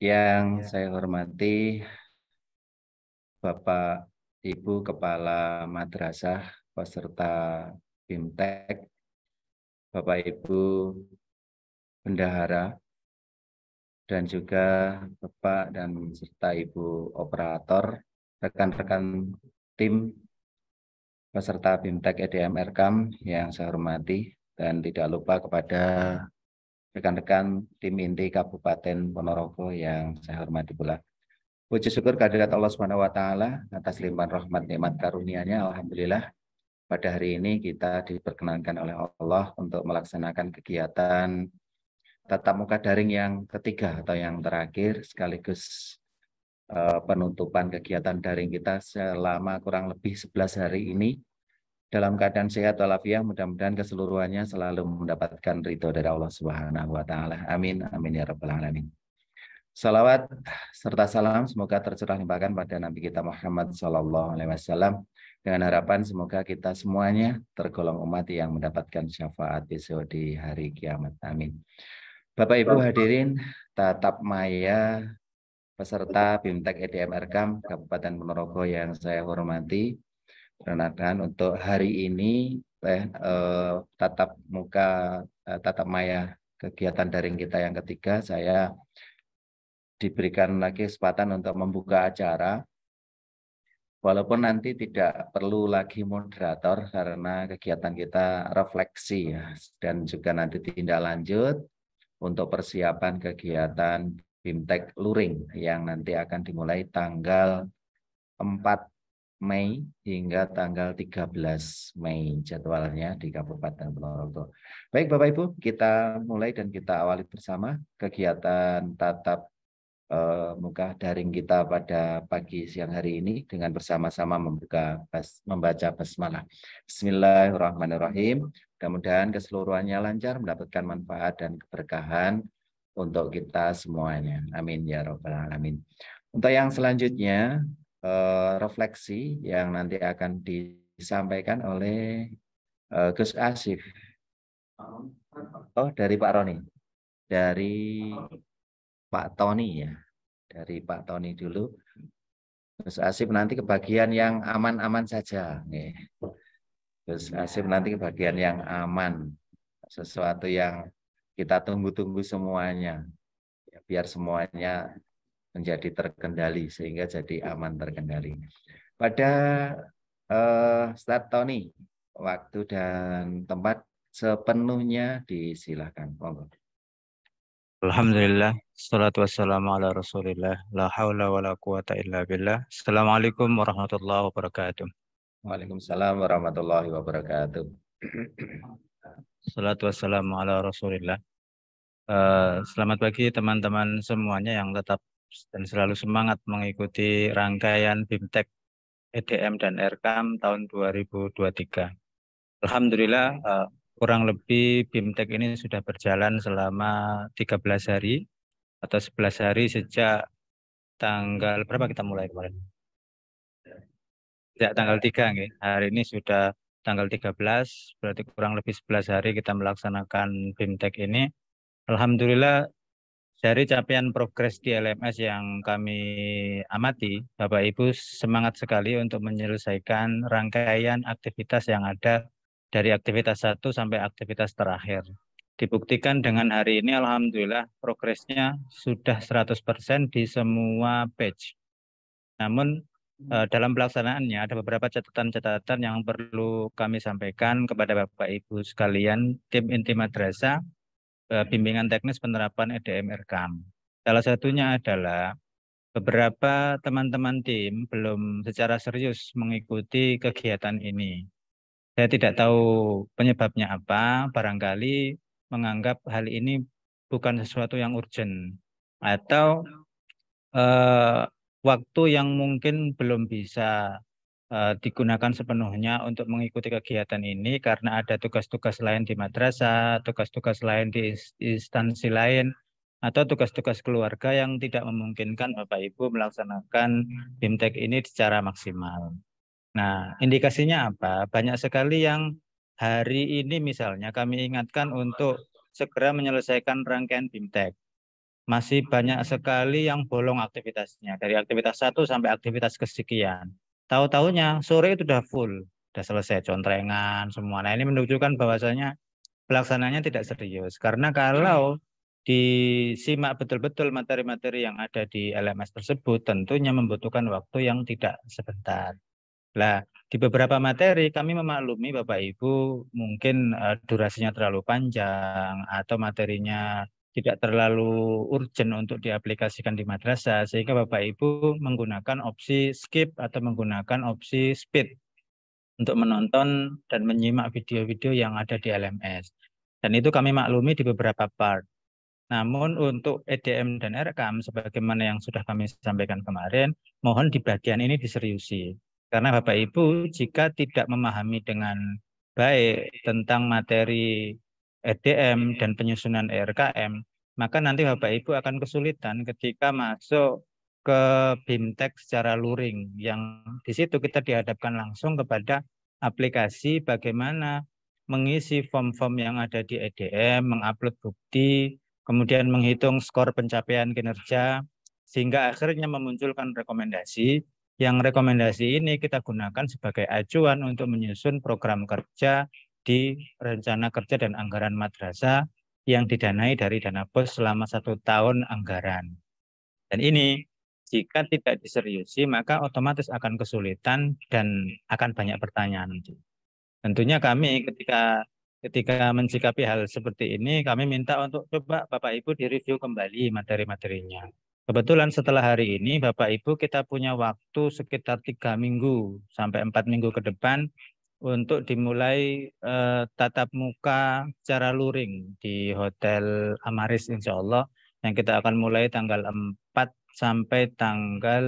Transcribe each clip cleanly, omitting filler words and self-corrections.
Yang saya hormati Bapak Ibu Kepala Madrasah peserta BIMTEK, Bapak Ibu Bendahara, dan juga Bapak dan serta Ibu Operator, rekan-rekan tim peserta BIMTEK EDM Erkam yang saya hormati, dan tidak lupa kepada rekan-rekan tim inti Kabupaten Ponorogo yang saya hormati pula. Puji syukur kehadirat Allah Subhanahu wa taala atas limpahan rahmat nikmat karunia-Nya. Alhamdulillah pada hari ini kita diperkenankan oleh Allah untuk melaksanakan kegiatan tatap muka daring yang ketiga atau yang terakhir, sekaligus penutupan kegiatan daring kita selama kurang lebih 11 hari ini dalam keadaan sehat walafiat. Mudah-mudahan keseluruhannya selalu mendapatkan ridho dari Allah Subhanahu wa taala. Amin amin ya rabbal alamin. Salawat serta salam semoga tercurah limpahkan pada Nabi kita Muhammad SAW, dengan harapan semoga kita semuanya tergolong umat yang mendapatkan syafaat besok di hari kiamat. Amin. Bapak Ibu hadirin tatap maya peserta BIMTEK EDM Erkam Kabupaten Ponorogo yang saya hormati, perkenalkan untuk hari ini tatap maya kegiatan daring kita yang ketiga, saya diberikan lagi kesempatan untuk membuka acara, walaupun nanti tidak perlu lagi moderator karena kegiatan kita refleksi ya, dan juga nanti tindak lanjut untuk persiapan kegiatan BIMTEK Luring yang nanti akan dimulai tanggal 4 Mei hingga tanggal 13 Mei jadwalnya di Kabupaten Ponorogo. Baik Bapak Ibu, kita mulai dan kita awali bersama kegiatan tatap muka daring kita pada pagi siang hari ini dengan bersama-sama membaca basmalah. Bismillahirrahmanirrahim. Mudah-mudahan keseluruhannya lancar, mendapatkan manfaat dan keberkahan untuk kita semuanya. Amin ya rabbal alamin. Untuk yang selanjutnya, refleksi yang nanti akan disampaikan oleh Gus Asif. Oh, dari Pak Roni. Dari Pak Tony ya. Dari Pak Tony dulu. Gus Asif nanti kebagian yang aman-aman saja. Gus Asif nanti kebagian yang aman. Sesuatu yang kita tunggu-tunggu semuanya. Ya, biar semuanya menjadi terkendali sehingga jadi aman terkendali. Pada start Tony, waktu dan tempat sepenuhnya disilahkan. Monggo. Alhamdulillah, salatu wassalamu ala rasulillah, la hawla wa la quwata illa billah. Assalamualaikum warahmatullahi wabarakatuh. Waalaikumsalam warahmatullahi wabarakatuh. Salatu wassalamu ala rasulillah. Selamat pagi teman-teman semuanya yang tetap dan selalu semangat mengikuti rangkaian BIMTEK EDM dan Erkam tahun 2023. Alhamdulillah, kurang lebih BIMTEK ini sudah berjalan selama 13 hari atau 11 hari sejak tanggal berapa kita mulai kemarin? Sejak tanggal 3, nggih. Hari ini sudah tanggal 13, berarti kurang lebih 11 hari kita melaksanakan BIMTEK ini. Alhamdulillah, dari capaian progres di LMS yang kami amati, Bapak Ibu semangat sekali untuk menyelesaikan rangkaian aktivitas yang ada dari aktivitas 1 sampai aktivitas terakhir. Dibuktikan dengan hari ini, Alhamdulillah, progresnya sudah 100% di semua batch. Namun, dalam pelaksanaannya ada beberapa catatan-catatan yang perlu kami sampaikan kepada Bapak Ibu sekalian, tim inti madrasah, bimbingan teknis penerapan EDM Erkam. Salah satunya adalah beberapa teman-teman tim belum secara serius mengikuti kegiatan ini. Saya tidak tahu penyebabnya apa, barangkali menganggap hal ini bukan sesuatu yang urgent atau waktu yang mungkin belum bisa digunakan sepenuhnya untuk mengikuti kegiatan ini karena ada tugas-tugas lain di madrasah, tugas-tugas lain di instansi lain, atau tugas-tugas keluarga yang tidak memungkinkan Bapak Ibu melaksanakan BIMTEK ini secara maksimal. Nah, indikasinya apa? Banyak sekali yang hari ini misalnya kami ingatkan untuk segera menyelesaikan rangkaian BIMTEK. masih banyak sekali yang bolong aktivitasnya. Dari aktivitas 1 sampai aktivitas kesekian. Tahu-tahunya sore itu udah full, udah selesai contrengan semua. Nah ini menunjukkan bahwasanya pelaksananya tidak serius. Karena kalau disimak betul-betul materi-materi yang ada di LMS tersebut, tentunya membutuhkan waktu yang tidak sebentar. Nah, di beberapa materi kami memaklumi Bapak Ibu mungkin durasinya terlalu panjang atau materinya tidak terlalu urgent untuk diaplikasikan di madrasah, sehingga Bapak Ibu menggunakan opsi skip atau menggunakan opsi speed untuk menonton dan menyimak video-video yang ada di LMS. Dan itu kami maklumi di beberapa part. Namun untuk EDM dan RKM, sebagaimana yang sudah kami sampaikan kemarin, mohon di bagian ini diseriusi. Karena Bapak Ibu jika tidak memahami dengan baik tentang materi EDM dan penyusunan RKM, maka nanti Bapak Ibu akan kesulitan ketika masuk ke BIMTEK secara luring, yang di situ kita dihadapkan langsung kepada aplikasi bagaimana mengisi form-form yang ada di EDM, mengupload bukti, kemudian menghitung skor pencapaian kinerja, sehingga akhirnya memunculkan rekomendasi. Yang rekomendasi ini kita gunakan sebagai acuan untuk menyusun program kerja di rencana kerja dan anggaran madrasah yang didanai dari dana BOS selama 1 tahun anggaran. Dan ini jika tidak diseriusi maka otomatis akan kesulitan dan akan banyak pertanyaan. Tentunya kami ketika mensikapi hal seperti ini, kami minta untuk coba Bapak Ibu direview kembali materi-materinya. Kebetulan setelah hari ini, Bapak Ibu kita punya waktu sekitar 3 minggu sampai 4 minggu ke depan untuk dimulai tatap muka secara luring di Hotel Amaris insya Allah, yang kita akan mulai tanggal 4 sampai tanggal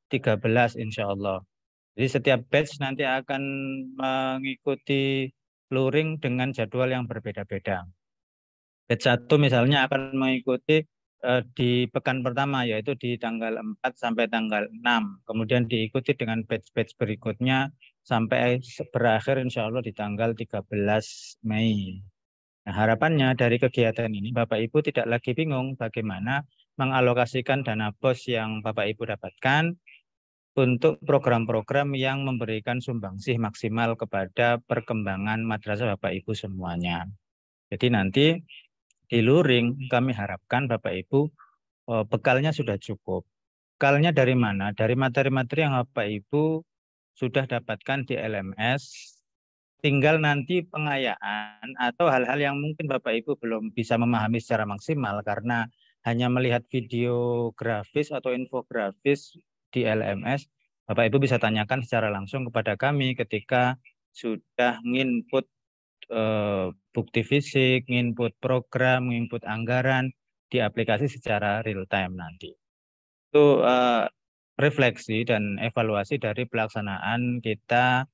13 insya Allah. Jadi setiap batch nanti akan mengikuti luring dengan jadwal yang berbeda-beda. Batch 1 misalnya akan mengikuti di pekan pertama yaitu di tanggal 4 sampai tanggal 6. Kemudian diikuti dengan batch-batch berikutnya sampai berakhir insya Allah di tanggal 13 Mei. Nah, harapannya dari kegiatan ini Bapak Ibu tidak lagi bingung bagaimana mengalokasikan dana BOS yang Bapak Ibu dapatkan untuk program-program yang memberikan sumbangsih maksimal kepada perkembangan madrasah Bapak Ibu semuanya. Jadi nanti di luring kami harapkan Bapak Ibu bekalnya sudah cukup. Bekalnya dari mana? Dari materi-materi yang Bapak Ibu sudah dapatkan di LMS, tinggal nanti pengayaan atau hal-hal yang mungkin Bapak Ibu belum bisa memahami secara maksimal karena hanya melihat video grafis atau infografis di LMS, Bapak Ibu bisa tanyakan secara langsung kepada kami ketika sudah nginput bukti fisik, nginput program, nginput anggaran di aplikasi secara real time nanti. Itu refleksi dan evaluasi dari pelaksanaan kita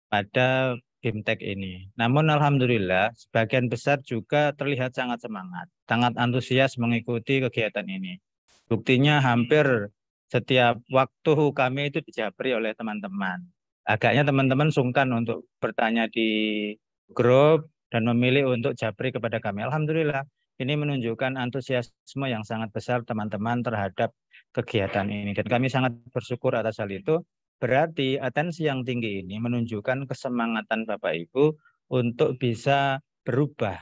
pada BIMTEK ini. Namun alhamdulillah sebagian besar juga terlihat sangat semangat, sangat antusias mengikuti kegiatan ini. Buktinya hampir setiap waktu kami itu dijabri oleh teman-teman. Agaknya teman-teman sungkan untuk bertanya di grup dan memilih untuk japri kepada kami. Alhamdulillah ini menunjukkan antusiasme yang sangat besar teman-teman terhadap kegiatan ini. Dan kami sangat bersyukur atas hal itu. Berarti atensi yang tinggi ini menunjukkan kesemangatan Bapak Ibu untuk bisa berubah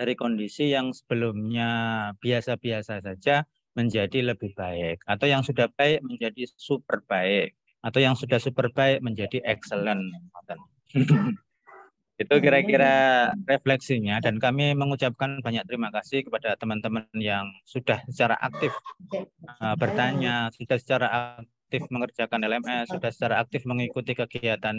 dari kondisi yang sebelumnya biasa-biasa saja menjadi lebih baik, atau yang sudah baik menjadi super baik, atau yang sudah super baik menjadi excellent. Itu kira-kira refleksinya, dan kami mengucapkan banyak terima kasih kepada teman-teman yang sudah secara aktif bertanya, sudah secara aktif mengerjakan LMS, sudah secara aktif mengikuti kegiatan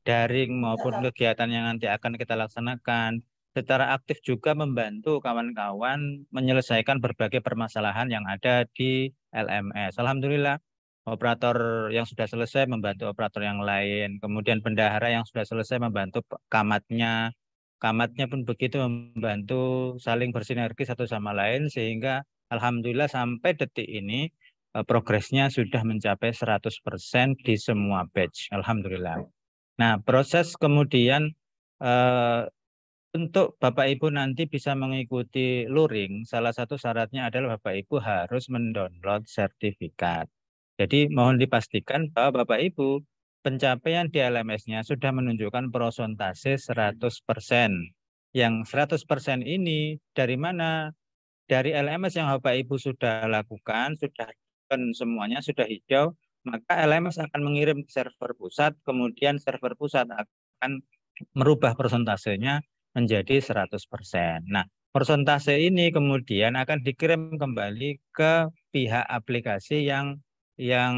daring maupun kegiatan yang nanti akan kita laksanakan, secara aktif juga membantu kawan-kawan menyelesaikan berbagai permasalahan yang ada di LMS. Alhamdulillah, operator yang sudah selesai membantu operator yang lain, kemudian bendahara yang sudah selesai membantu kamatnya, kamatnya pun begitu membantu saling bersinergi satu sama lain, sehingga alhamdulillah sampai detik ini progresnya sudah mencapai 100% di semua batch. Alhamdulillah. Nah, proses kemudian eh, untuk Bapak Ibu nanti bisa mengikuti luring, salah satu syaratnya adalah Bapak Ibu harus mendownload sertifikat. Jadi mohon dipastikan bahwa Bapak Ibu pencapaian di LMS-nya sudah menunjukkan prosentase 100%. Yang 100% ini dari mana? Dari LMS yang Bapak Ibu sudah lakukan, sudah semuanya sudah hijau, maka LMS akan mengirim ke server pusat, kemudian server pusat akan merubah persentasenya menjadi 100%. Nah, persentase ini kemudian akan dikirim kembali ke pihak aplikasi yang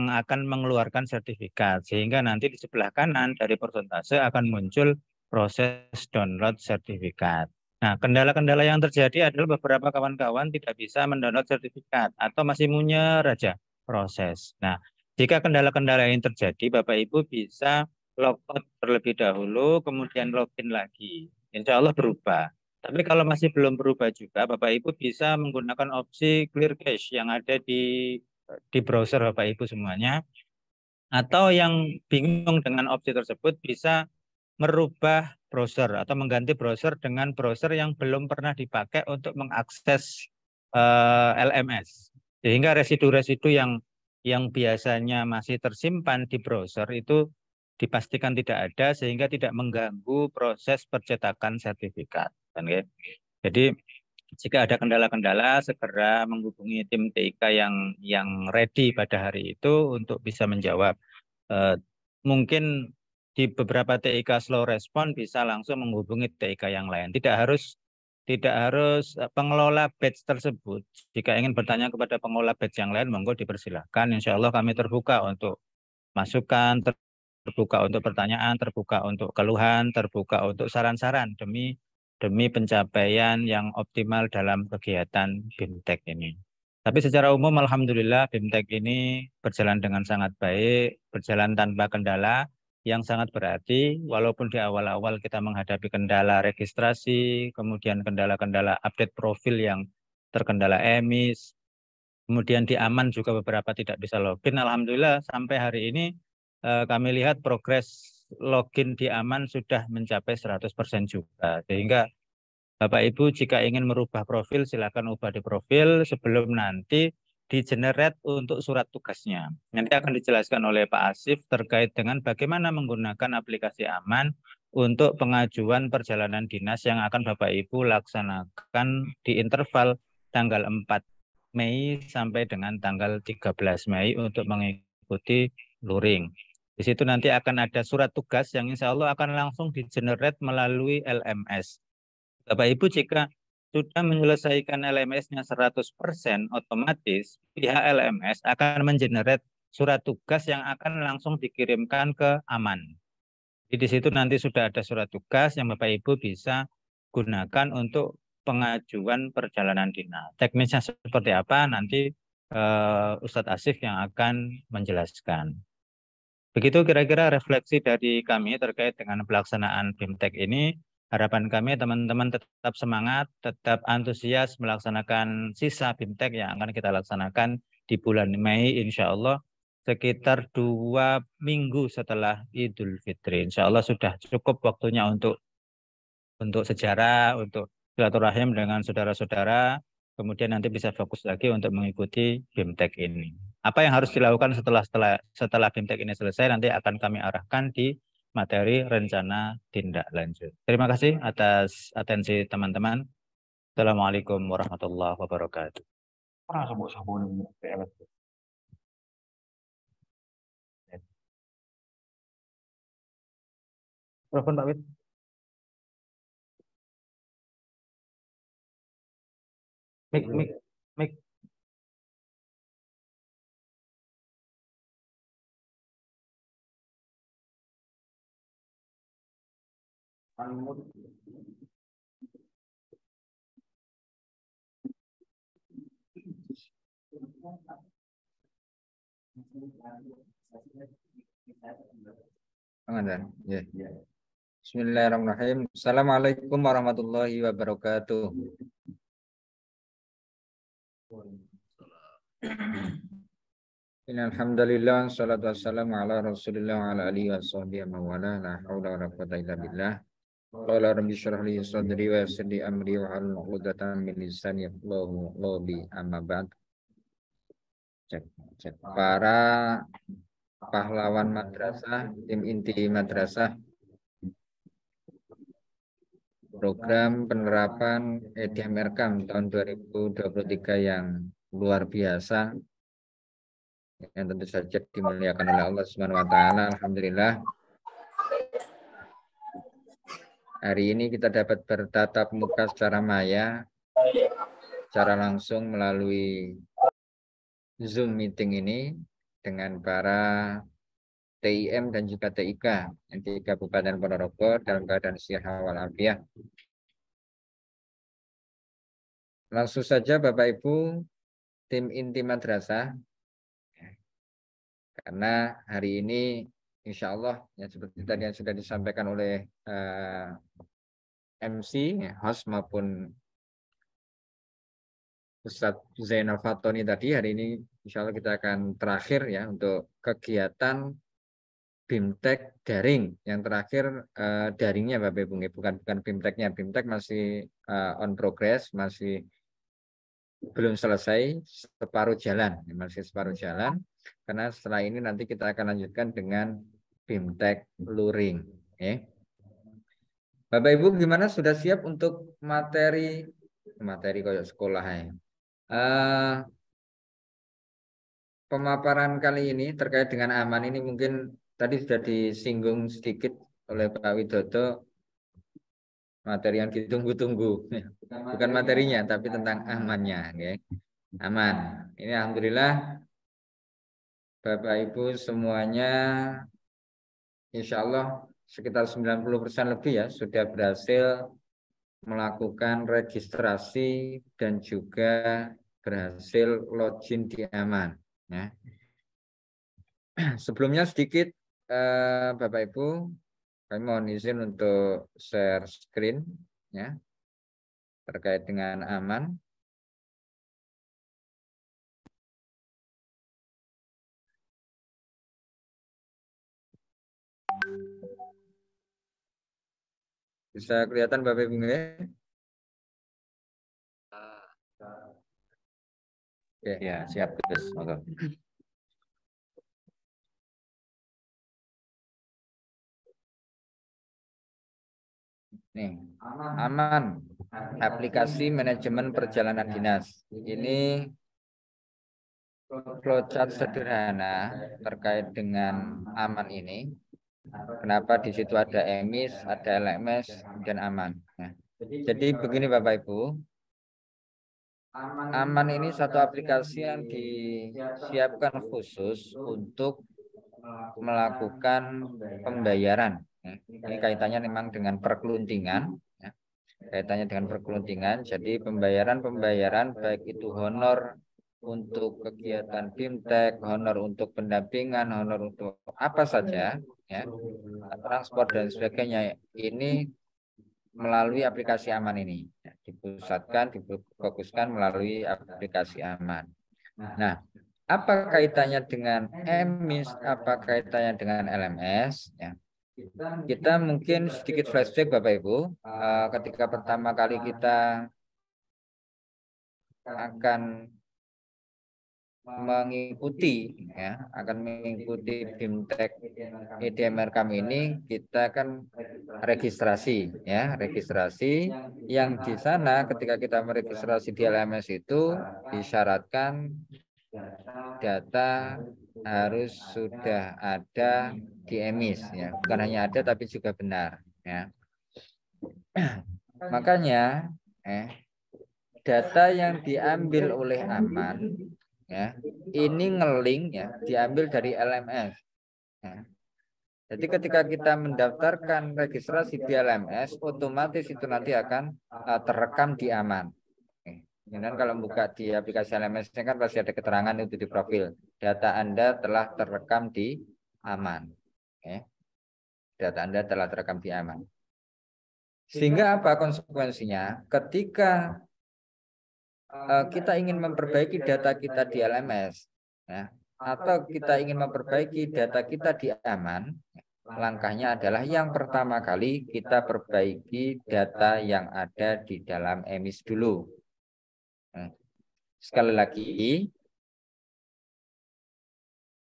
akan mengeluarkan sertifikat. Sehingga nanti di sebelah kanan dari persentase akan muncul proses download sertifikat. Nah, kendala-kendala yang terjadi adalah beberapa kawan-kawan tidak bisa mendownload sertifikat atau masih munyer aja proses. Nah, jika kendala-kendala yang terjadi, Bapak Ibu bisa logout terlebih dahulu, kemudian login lagi. Insya Allah berubah. Tapi kalau masih belum berubah juga, Bapak Ibu bisa menggunakan opsi clear cache yang ada di browser Bapak Ibu semuanya. Atau yang bingung dengan opsi tersebut bisa merubah browser atau mengganti browser dengan browser yang belum pernah dipakai untuk mengakses LMS. Sehingga residu-residu yang biasanya masih tersimpan di browser itu dipastikan tidak ada sehingga tidak mengganggu proses percetakan sertifikat. Jadi jika ada kendala-kendala segera menghubungi tim TIK yang ready pada hari itu untuk bisa menjawab. Mungkin di beberapa TIK slow respon bisa langsung menghubungi TIK yang lain. Tidak harus pengelola batch tersebut. Jika ingin bertanya kepada pengelola batch yang lain, monggo dipersilahkan. Insya Allah kami terbuka untuk masukan, terbuka untuk pertanyaan, terbuka untuk keluhan, terbuka untuk saran-saran demi pencapaian yang optimal dalam kegiatan BIMTEK ini. Tapi secara umum Alhamdulillah BIMTEK ini berjalan dengan sangat baik, berjalan tanpa kendala yang sangat berarti, walaupun di awal-awal kita menghadapi kendala registrasi, kemudian kendala-kendala update profil yang terkendala emis, kemudian di Aman juga beberapa tidak bisa login. Alhamdulillah sampai hari ini kami lihat progres login di Aman sudah mencapai 100% juga. Sehingga Bapak Ibu jika ingin merubah profil silakan ubah di profil sebelum nanti di-generate untuk surat tugasnya. Nanti akan dijelaskan oleh Pak Asif terkait dengan bagaimana menggunakan aplikasi Aman untuk pengajuan perjalanan dinas yang akan Bapak Ibu laksanakan di interval tanggal 4 Mei sampai dengan tanggal 13 Mei untuk mengikuti luring. Di situ nanti akan ada surat tugas yang insya Allah akan langsung di-generate melalui LMS. Bapak Ibu jika sudah menyelesaikan LMS-nya 100%, otomatis pihak LMS akan mengenerate surat tugas yang akan langsung dikirimkan ke Aman. Jadi di situ nanti sudah ada surat tugas yang Bapak Ibu bisa gunakan untuk pengajuan perjalanan dinas. Teknisnya seperti apa nanti Ustadz Asif yang akan menjelaskan. Begitu kira-kira refleksi dari kami terkait dengan pelaksanaan BIMTEK ini. Harapan kami teman-teman tetap semangat, tetap antusias melaksanakan sisa BIMTEK yang akan kita laksanakan di bulan Mei insya Allah sekitar 2 minggu setelah Idul Fitri. Insya Allah sudah cukup waktunya untuk sejarah, untuk silaturahim dengan saudara-saudara, kemudian nanti bisa fokus lagi untuk mengikuti BIMTEK ini. Apa yang harus dilakukan setelah BIMTEK ini selesai nanti akan kami arahkan di materi rencana tindak lanjut. Terima kasih atas atensi teman-teman. Assalamualaikum warahmatullahi wabarakatuh. Telepon Pak Wid. Mik. Ya. Bismillahirrahmanirrahim. Assalamualaikum warahmatullahi wabarakatuh. Alhamdulillah, salatu wassalamu ala rasulillah wa ala alihi wa sahbihi wa la haula wa la quwata illa billah. Qala rabbi shrah li sadri wa yassir li amri wa hlul 'uqdatam min lisani yafqahu qawli. Amma ba'd. Para pahlawan madrasah, tim inti madrasah, program penerapan EDM Erkam tahun 2023 yang luar biasa, yang tentu saja dimuliakan oleh Allah Subhanahu wa taala. Alhamdulillah. Hari ini kita dapat bertatap muka secara maya, secara langsung melalui Zoom meeting ini dengan para TIM dan juga TIK yang di Kabupaten Ponorogo dalam keadaan sehat walafiat. Langsung saja Bapak Ibu tim inti madrasah, karena hari ini insya Allah ya seperti tadi yang sudah disampaikan oleh MC, ya, host maupun Ustadz Zainal Fatoni tadi, hari ini insya Allah kita akan terakhir ya untuk kegiatan BIMTEK daring. Yang terakhir daringnya Bapak Ibu, bukan BIMTEK-nya. BIMTEK masih on progress, masih belum selesai, separuh jalan, masih separuh jalan. Karena setelah ini nanti kita akan lanjutkan dengan BIMTEK luring. Bapak Ibu gimana, sudah siap untuk materi kayak sekolah ya? Pemaparan kali ini terkait dengan aman ini mungkin tadi sudah disinggung sedikit oleh Pak Widodo, materi yang ditunggu-tunggu, bukan materinya tapi tentang amannya, ya. Aman. Ini alhamdulillah Bapak Ibu semuanya insya Allah sekitar 90% lebih ya sudah berhasil melakukan registrasi dan juga berhasil login di aman, ya. Sebelumnya sedikit Bapak Ibu, kami mohon izin untuk share screen ya terkait dengan aman. Bisa kelihatan Bapak Ibu ya? Oke. Ya, siap Gus. Nih, aman. Aplikasi manajemen perjalanan dinas. Ini flowchart sederhana terkait dengan aman ini. Kenapa di situ ada emis, ada LMS, dan aman. Nah, jadi begini Bapak Ibu, aman ini satu aplikasi yang disiapkan khusus untuk melakukan pembayaran. Ini kaitannya memang dengan perkeluntingan. Kaitannya dengan perkeluntingan, jadi pembayaran baik itu honor untuk kegiatan BIMTEK, honor untuk pendampingan, honor untuk apa saja, ya, transport dan sebagainya, ini melalui aplikasi aman ini, ya, dipusatkan, difokuskan melalui aplikasi aman. Nah, apa kaitannya dengan emis, apa kaitannya dengan LMS, ya. Kita mungkin sedikit flashback Bapak Ibu, ketika pertama kali kita akan mengikuti BIMTEK EDM Erkam ini, kita kan registrasi ya, registrasi yang di sana ketika kita meregistrasi di LMS itu disyaratkan data harus sudah ada di emis ya, bukan hanya ada tapi juga benar ya. Makanya data yang diambil oleh aman ya, ini ngeling ya, diambil dari LMS ya. Jadi ketika kita mendaftarkan registrasi di LMS, otomatis itu nanti akan terekam di aman. Dan kalau buka di aplikasi LMS-nya kan pasti ada keterangan itu di profil. Data Anda telah terekam di aman. Data Anda telah terekam di aman. Sehingga apa konsekuensinya? Ketika kita ingin memperbaiki data kita di LMS, ya, atau kita ingin memperbaiki data kita di aman, langkahnya adalah yang pertama kali kita perbaiki data yang ada di dalam emis dulu. Sekali lagi,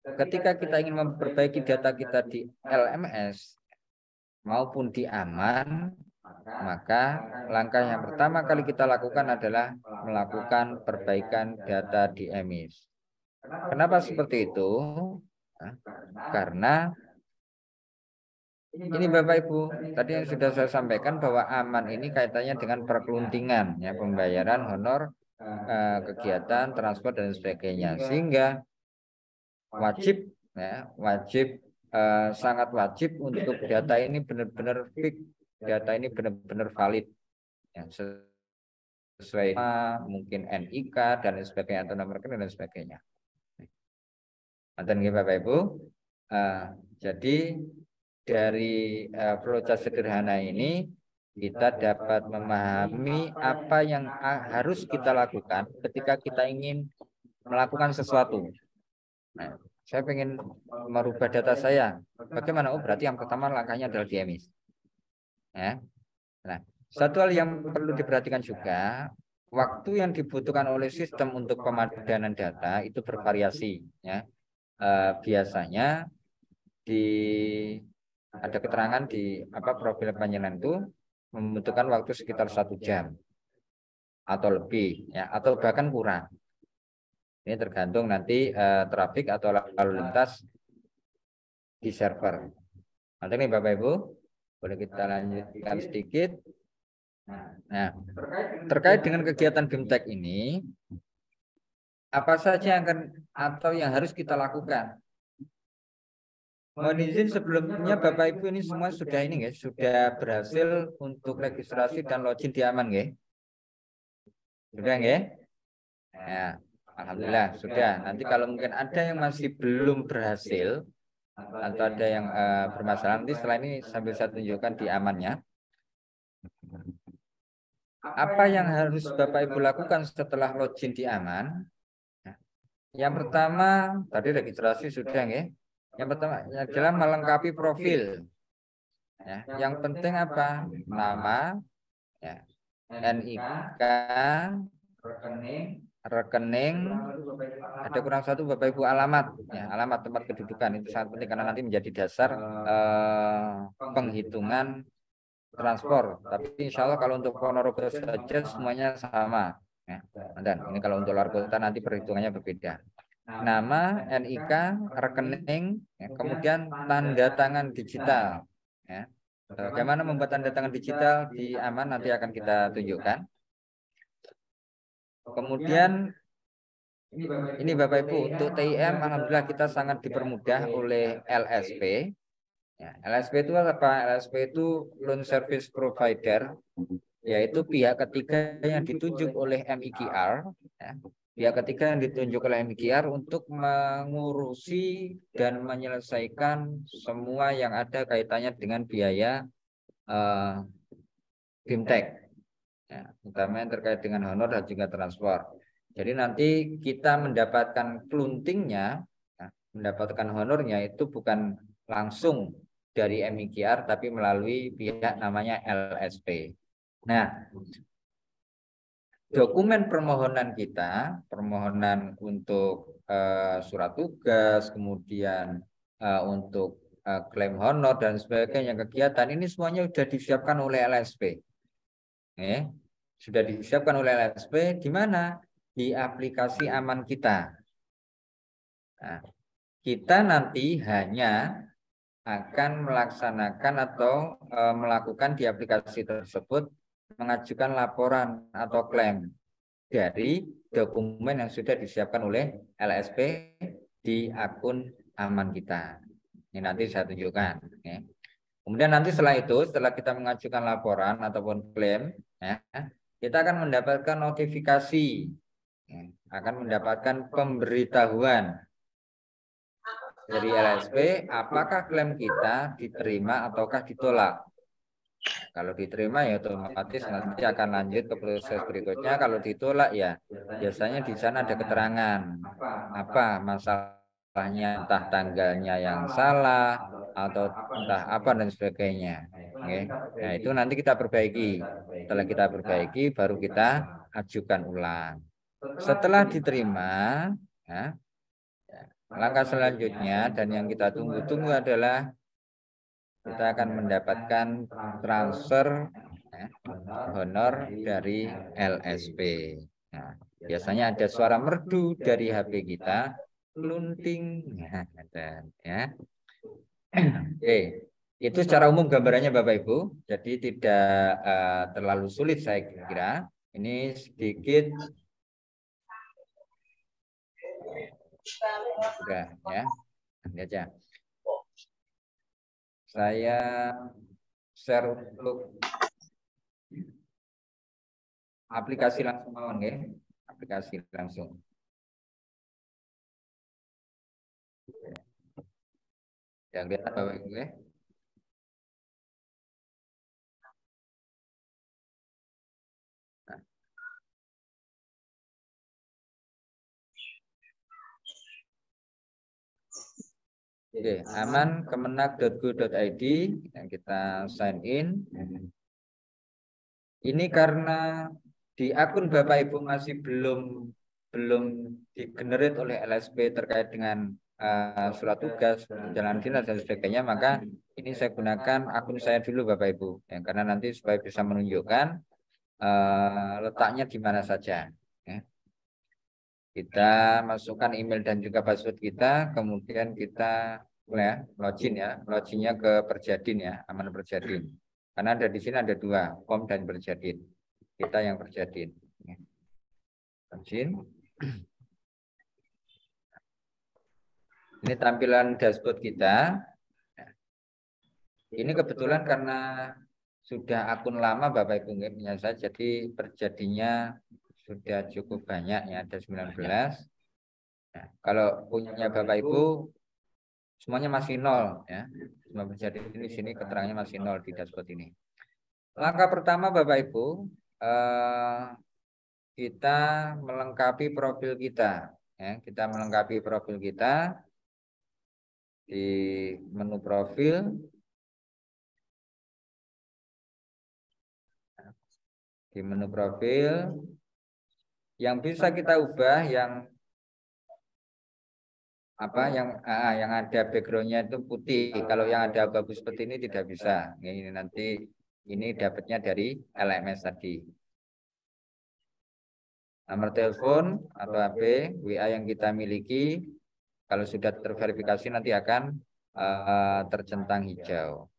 ketika kita ingin memperbaiki data kita di LMS maupun di Aman, maka langkah yang pertama kali kita lakukan adalah melakukan perbaikan data di emis. Kenapa seperti itu? Karena ini Bapak Ibu, tadi yang sudah saya sampaikan bahwa Aman ini kaitannya dengan perkeluntingan, ya, pembayaran honor, kegiatan, transport dan sebagainya, sehingga wajib, ya, sangat wajib untuk data ini benar-benar fix, data ini benar-benar valid, ya, sesuai mungkin NIK dan sebagainya atau nomor rekening dan sebagainya. Nanti Bapak Ibu, jadi dari flowchart sederhana ini kita dapat memahami apa yang harus kita lakukan ketika kita ingin melakukan sesuatu. Nah, saya ingin merubah data saya. Bagaimana? Oh, berarti yang pertama langkahnya adalah di emis. Ya. Nah, satu hal yang perlu diperhatikan juga, waktu yang dibutuhkan oleh sistem untuk pemadanan data itu bervariasi. Ya. Biasanya ada keterangan di profil penyelam itu membutuhkan waktu sekitar 1 jam atau lebih, ya, atau bahkan kurang. Ini tergantung nanti trafik atau lalu lintas di server. Nanti nih Bapak Ibu, boleh kita lanjutkan sedikit. Nah, terkait dengan kegiatan BIMTEK ini, apa saja yang yang harus kita lakukan? Mohon izin sebelumnya Bapak Ibu ini semua sudah ini ya, sudah berhasil untuk registrasi dan login di Aman ya. Sudah ya? Ya, alhamdulillah sudah. Nanti kalau mungkin ada yang masih belum berhasil atau ada yang bermasalah, nanti setelah ini sambil saya tunjukkan di Amannya. Apa yang harus Bapak Ibu lakukan setelah login di Aman? Yang pertama, tadi registrasi sudah ya. Yang pertama adalah melengkapi profil. Ya, yang penting apa? Nama, ya, NIK, rekening, ada kurang satu Bapak Ibu alamat, ya, alamat tempat kedudukan itu sangat penting karena nanti menjadi dasar penghitungan transport. Tapi insya Allah kalau untuk Ponorogo saja semuanya sama. Ya. Dan ini kalau untuk luar kota nanti perhitungannya berbeda. Nama, NIK, rekening, ya, kemudian tanda tangan digital. Ya. Bagaimana membuat tanda tangan digital di Aman nanti akan kita tunjukkan. Kemudian ini Bapak Ibu untuk TIM alhamdulillah kita sangat dipermudah oleh LSP. Ya, LSP itu apa? LSP itu Loan Service Provider, yaitu pihak ketiga yang ditunjuk oleh MIKR. Ya. Pihak ketiga yang ditunjuk oleh MIKR untuk mengurusi dan menyelesaikan semua yang ada kaitannya dengan biaya BIMTEK, ya, utama yang terkait dengan honor dan juga transport. Jadi nanti kita mendapatkan kluntingnya, ya, mendapatkan honornya itu bukan langsung dari MIKR tapi melalui pihak namanya LSP. Nah, dokumen permohonan kita, permohonan untuk surat tugas, kemudian untuk klaim honor dan sebagainya, kegiatan ini semuanya sudah disiapkan oleh LSP. Sudah disiapkan oleh LSP di mana? Di aplikasi Aman kita. Nah, kita nanti hanya akan melaksanakan atau melakukan di aplikasi tersebut mengajukan laporan atau klaim dari dokumen yang sudah disiapkan oleh LSP di akun Aman kita. Ini nanti saya tunjukkan. Ya. Kemudian nanti setelah kita mengajukan laporan ataupun klaim, ya, kita akan mendapatkan notifikasi, ya, akan mendapatkan pemberitahuan dari LSP apakah klaim kita diterima ataukah ditolak. Kalau diterima ya otomatis nanti akan lanjut ke proses berikutnya. Kalau ditolak ya biasanya di sana ada keterangan apa masalah salahnya, entah tanggalnya yang salah atau entah apa dan sebagainya. Oke. Nah, itu nanti kita perbaiki. Setelah kita perbaiki, baru kita ajukan ulang. Setelah diterima, ya, langkah selanjutnya dan yang kita tunggu-tunggu adalah kita akan mendapatkan transfer ya, honor dari LSP. Nah, biasanya ada suara merdu dari HP kita, lunting, dan ya. Oke, itu secara umum gambarannya Bapak Ibu. Jadi tidak terlalu sulit saya kira. Ini sedikit sudah ya. Ini aja. Saya share untuk aplikasi langsung mawon ya. Aplikasi langsung. Ya, lihat Bapak Ibu ya. Oke, aman kemenag.go.id yang kita sign in. Ini karena di akun Bapak Ibu masih belum digenerate oleh LSP terkait dengan surat tugas, jalan dinas dan sebagainya, maka ini saya gunakan akun saya dulu Bapak Ibu, ya, karena nanti supaya bisa menunjukkan letaknya di mana saja. Ya. Kita masukkan email dan juga password kita, kemudian kita loginnya ke Perjadin ya, Aman Perjadin. Karena ada di sini ada dua, POM dan Perjadin. Kita yang Perjadin. Login. Ini tampilan dashboard kita. Ini kebetulan karena sudah akun lama Bapak Ibu punya saya, jadi Perjadinya sudah cukup banyak ya, ada 19. Nah, kalau punya Bapak Ibu semuanya masih 0 ya. Semua Perjadi ini di sini keterangannya masih 0 di dashboard ini. Langkah pertama Bapak Ibu, kita melengkapi profil kita ya. Kita melengkapi profil kita di menu profil. Di menu profil yang bisa kita ubah yang ada backgroundnya itu putih. Kalau yang ada abu-abu seperti ini tidak bisa. Ini nanti ini dapatnya dari LMS tadi. Nomor telepon atau HP WA yang kita miliki kalau sudah terverifikasi nanti akan tercentang hijau.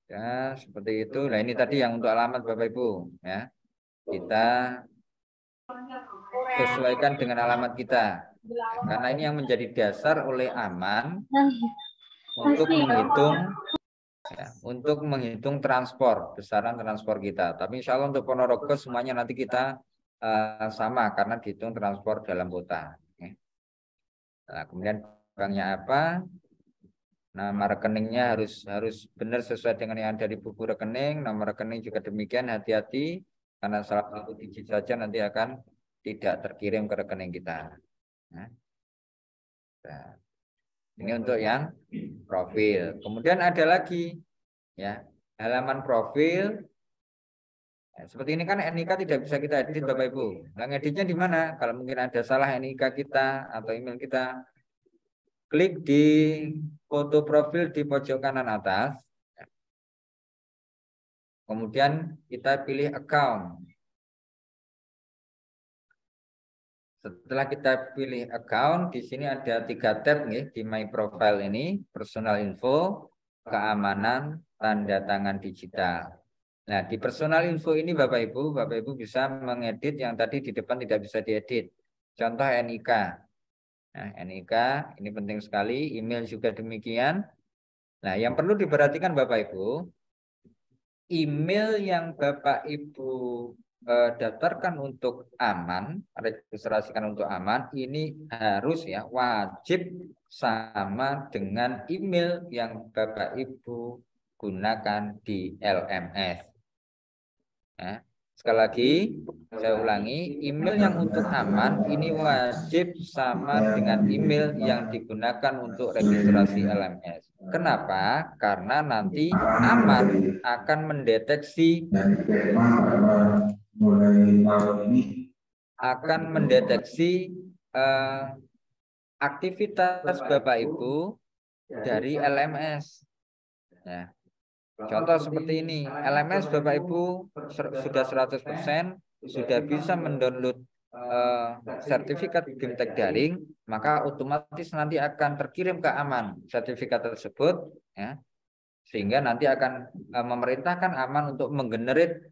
Ya, seperti itu. Nah, ini tadi yang untuk alamat Bapak Ibu ya. Kita sesuaikan dengan alamat kita. Karena ini yang menjadi dasar oleh Aman untuk menghitung transport, besaran transport kita. Tapi insya Allah untuk Ponorogo semuanya nanti kita sama karena dihitung transport dalam kota. Nah, kemudian banknya apa? Nama rekeningnya harus benar sesuai dengan yang ada di buku rekening. Nomor rekening juga demikian, hati-hati karena salah satu digit saja nanti akan tidak terkirim ke rekening kita. Nah, ini untuk yang profil. Kemudian ada lagi ya halaman profil. Nah, seperti ini kan NIK tidak bisa kita edit Bapak Ibu. Nah, editnya di mana? Kalau mungkin ada salah NIK kita atau email kita, klik di foto profil di pojok kanan atas. Kemudian kita pilih account. Setelah kita pilih account, di sini ada 3 tab nih di My Profile ini, personal info, keamanan, tanda tangan digital. Nah, di personal info ini Bapak Ibu bisa mengedit yang tadi di depan tidak bisa diedit. Contoh NIK. Nah, NIK ini penting sekali, email juga demikian. Nah, yang perlu diperhatikan Bapak Ibu, email yang Bapak Ibu daftarkan untuk Aman, registrasikan untuk Aman, ini harus ya wajib sama dengan email yang Bapak Ibu gunakan di LMS. Ya. Sekali lagi, saya ulangi, email yang untuk aman ini wajib sama dengan email yang digunakan untuk registrasi LMS. Kenapa? Karena nanti aman akan mendeteksi aktivitas Bapak Ibu dari LMS. Ya. Contoh seperti ini, LMS Bapak Ibu sudah 100%, sudah bisa mendownload sertifikat BIMTEK daring, maka otomatis nanti akan terkirim ke Aman sertifikat tersebut, ya, sehingga nanti akan memerintahkan Aman untuk menggenerate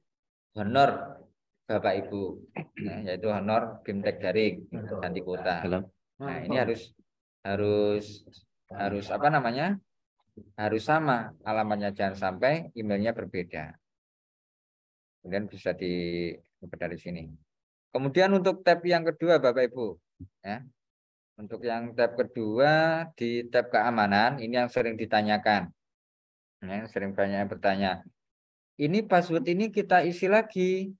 honor Bapak Ibu, ya, yaitu honor BIMTEK daring ganti kuota. Nah, ini harus apa namanya? Harus sama alamatnya, jangan sampai emailnya berbeda. Kemudian bisa dari sini. Kemudian untuk tab yang kedua Bapak Ibu, ya. Untuk yang tab kedua di tab keamanan ini yang sering ditanyakan. Ya, sering banyak yang bertanya. Ini password ini kita isi lagi.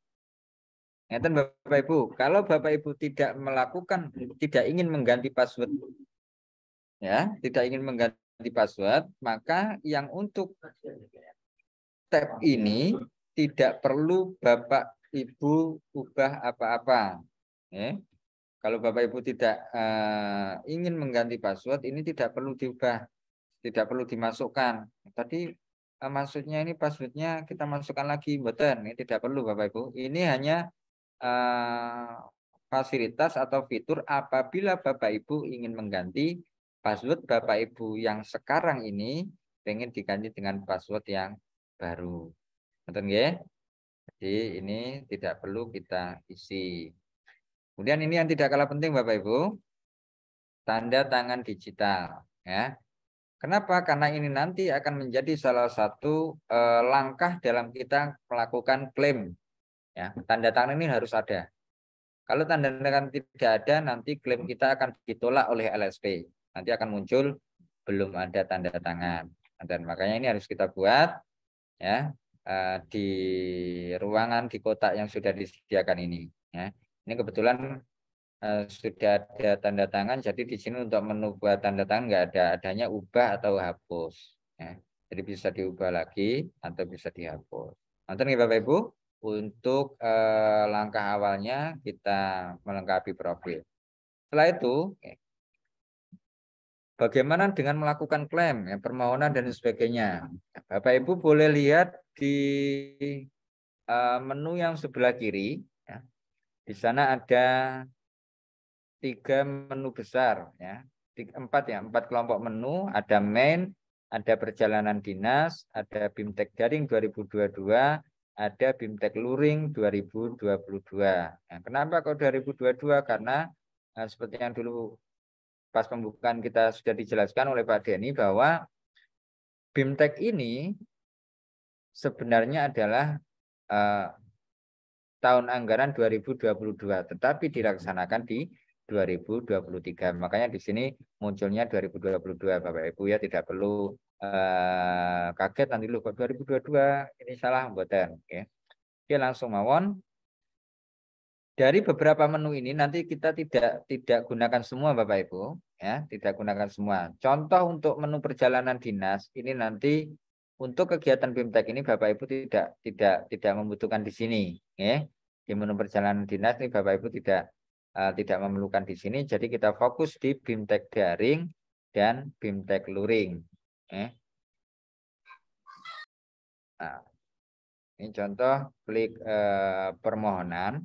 Ngeten Bapak Ibu, kalau Bapak Ibu tidak ingin mengganti password, ya, tidak ingin mengganti password, maka yang untuk tab ini tidak perlu Bapak Ibu ubah apa-apa. Ya. Kalau Bapak Ibu tidak ingin mengganti password, ini tidak perlu diubah, tidak perlu dimasukkan. Tadi maksudnya ini passwordnya kita masukkan lagi, betul? Ini tidak perlu Bapak Ibu. Ini hanya fasilitas atau fitur apabila Bapak Ibu ingin mengganti password Bapak Ibu yang sekarang ini pengen diganti dengan password yang baru. Betul nggih? Jadi ini tidak perlu kita isi. Kemudian ini yang tidak kalah penting Bapak Ibu, tanda tangan digital, ya. Kenapa? Karena ini nanti akan menjadi salah satu langkah dalam kita melakukan klaim, ya. Tanda tangan ini harus ada. Kalau tanda tangan tidak ada, nanti klaim kita akan ditolak oleh LSP. Nanti akan muncul belum ada tanda tangan. Dan makanya ini harus kita buat, ya, di ruangan di kotak yang sudah disediakan ini. Ya. Ini kebetulan sudah ada tanda tangan, jadi di sini untuk menu buat tanda tangan nggak ada, adanya ubah atau hapus. Ya. Jadi bisa diubah lagi atau bisa dihapus. Nonton nih Bapak Ibu, untuk langkah awalnya kita melengkapi profil. Setelah itu, bagaimana dengan melakukan klaim, ya, permohonan dan sebagainya. Bapak Ibu boleh lihat di menu yang sebelah kiri, ya. Di sana ada 3 menu besar, ya. 4 kelompok menu, ada main, ada perjalanan dinas, ada BIMTEK daring 2022, ada BIMTEK luring 2022. Nah, kenapa kok 2022? Karena seperti yang dulu pas pembukaan kita sudah dijelaskan oleh Pak Denny bahwa BIMTEK ini sebenarnya adalah tahun anggaran 2022, tetapi dilaksanakan di 2023. Makanya di sini munculnya 2022 Bapak Ibu, ya, tidak perlu kaget nanti lu kok 2022 ini salah mboten, oke. Oke, langsung mawon. Dari beberapa menu ini nanti kita tidak gunakan semua Bapak Ibu, ya, tidak gunakan semua. Contoh untuk menu perjalanan dinas ini nanti untuk kegiatan BIMTEK ini Bapak Ibu tidak membutuhkan di sini, ya. Di menu perjalanan dinas ini Bapak Ibu tidak memerlukan di sini. Jadi kita fokus di BIMTEK daring dan BIMTEK luring. Nah, ini contoh klik permohonan.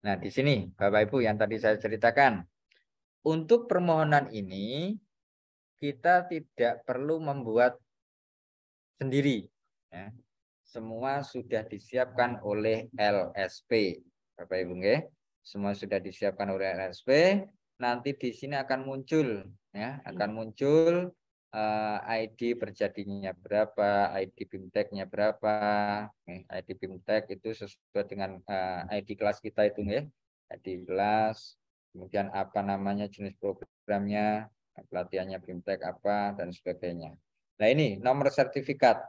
Nah, di sini Bapak Ibu yang tadi saya ceritakan. Untuk permohonan ini kita tidak perlu membuat sendiri. Ya. Semua sudah disiapkan oleh LSP. Bapak Ibu nggih. Semua sudah disiapkan oleh LSP. Nanti di sini akan muncul, ya, akan muncul ID perjadinya berapa, ID BIMTEK-nya berapa. ID BIMTEK itu sesuai dengan ID kelas kita itu, ya. ID kelas, kemudian apa namanya, jenis programnya, pelatihannya BIMTEK apa dan sebagainya. Nah, ini nomor sertifikat.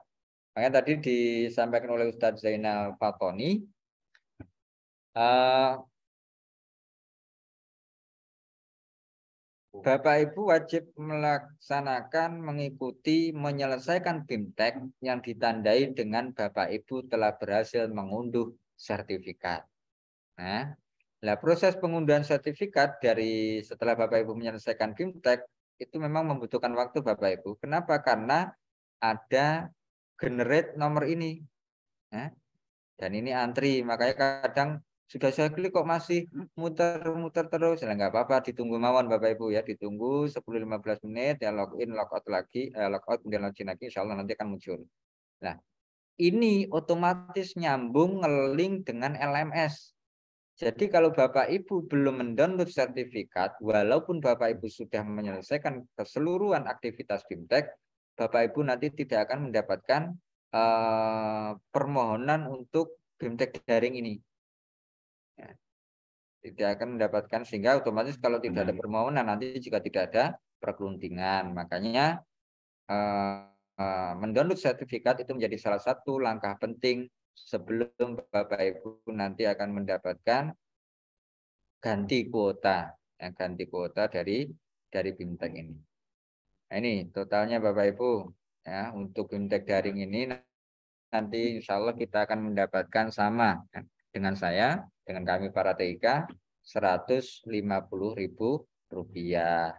Makanya tadi disampaikan oleh Ustadz Zainal Fatoni, Bapak Ibu wajib melaksanakan, mengikuti, menyelesaikan BIMTEK yang ditandai dengan Bapak Ibu telah berhasil mengunduh sertifikat. Nah, proses pengunduhan sertifikat dari setelah Bapak Ibu menyelesaikan BIMTEK itu memang membutuhkan waktu Bapak Ibu. Kenapa? Karena ada generate nomor ini. Dan ini antri, makanya kadang sudah saya klik kok masih muter-muter terus. Nah, nggak apa-apa, ditunggu mawon Bapak Ibu ya, ditunggu 10-15 menit ya, login, logout lagi, logout kemudian login lagi, insya Allah nanti akan muncul. Nah, ini otomatis nyambung ngelink dengan LMS. Jadi kalau Bapak Ibu belum mendownload sertifikat, walaupun Bapak Ibu sudah menyelesaikan keseluruhan aktivitas BIMTEK, Bapak Ibu nanti tidak akan mendapatkan permohonan untuk BIMTEK daring ini. Ya, tidak akan mendapatkan, sehingga otomatis kalau tidak ada permohonan nanti juga tidak ada perkeluntingan. Makanya mendownload sertifikat itu menjadi salah satu langkah penting sebelum Bapak Ibu nanti akan mendapatkan ganti kuota, ganti kuota dari BIMTEK ini. Nah, ini totalnya Bapak Ibu ya, untuk BIMTEK daring ini nanti insya Allah kita akan mendapatkan sama dengan saya, dengan kami para TIK, Rp150.000.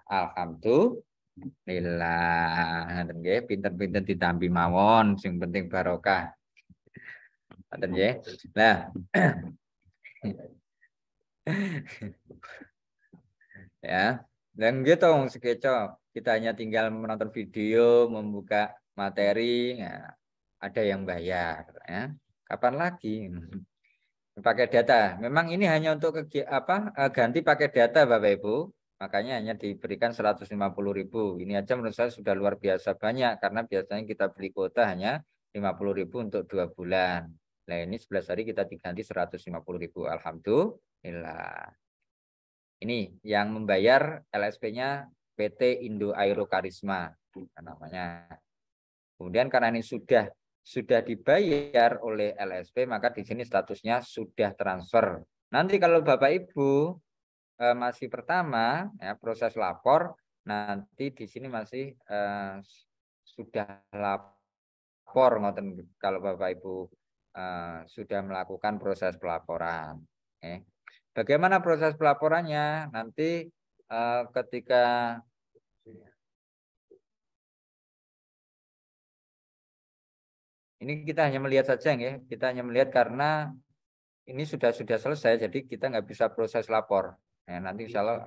Alhamdulillah. Pinter-pinter ditampi mawon, sing penting barokah. Nah, ya, dan gitu sekeco. Kita hanya tinggal menonton video, membuka materi, ya, ada yang bayar, ya. Kapan lagi? Pakai data. Memang ini hanya untuk ganti pakai data Bapak Ibu. Makanya hanya diberikan 150.000. Ini aja menurut saya sudah luar biasa banyak, karena biasanya kita beli kuota hanya 50.000 untuk 2 bulan. Nah, ini 11 hari kita diganti 150.000. Alhamdulillah. Ini yang membayar LSP-nya PT Indo Aero Karisma namanya. Kemudian karena ini sudah dibayar oleh LSP, maka di sini statusnya sudah transfer. Nanti kalau Bapak Ibu masih pertama ya, proses lapor, nanti di sini masih sudah lapor kalau Bapak Ibu sudah melakukan proses pelaporan. Bagaimana proses pelaporannya? Nanti ketika ini kita hanya melihat saja ya, kita hanya melihat karena ini sudah selesai, jadi kita nggak bisa proses lapor. Nah, nanti insya Allah.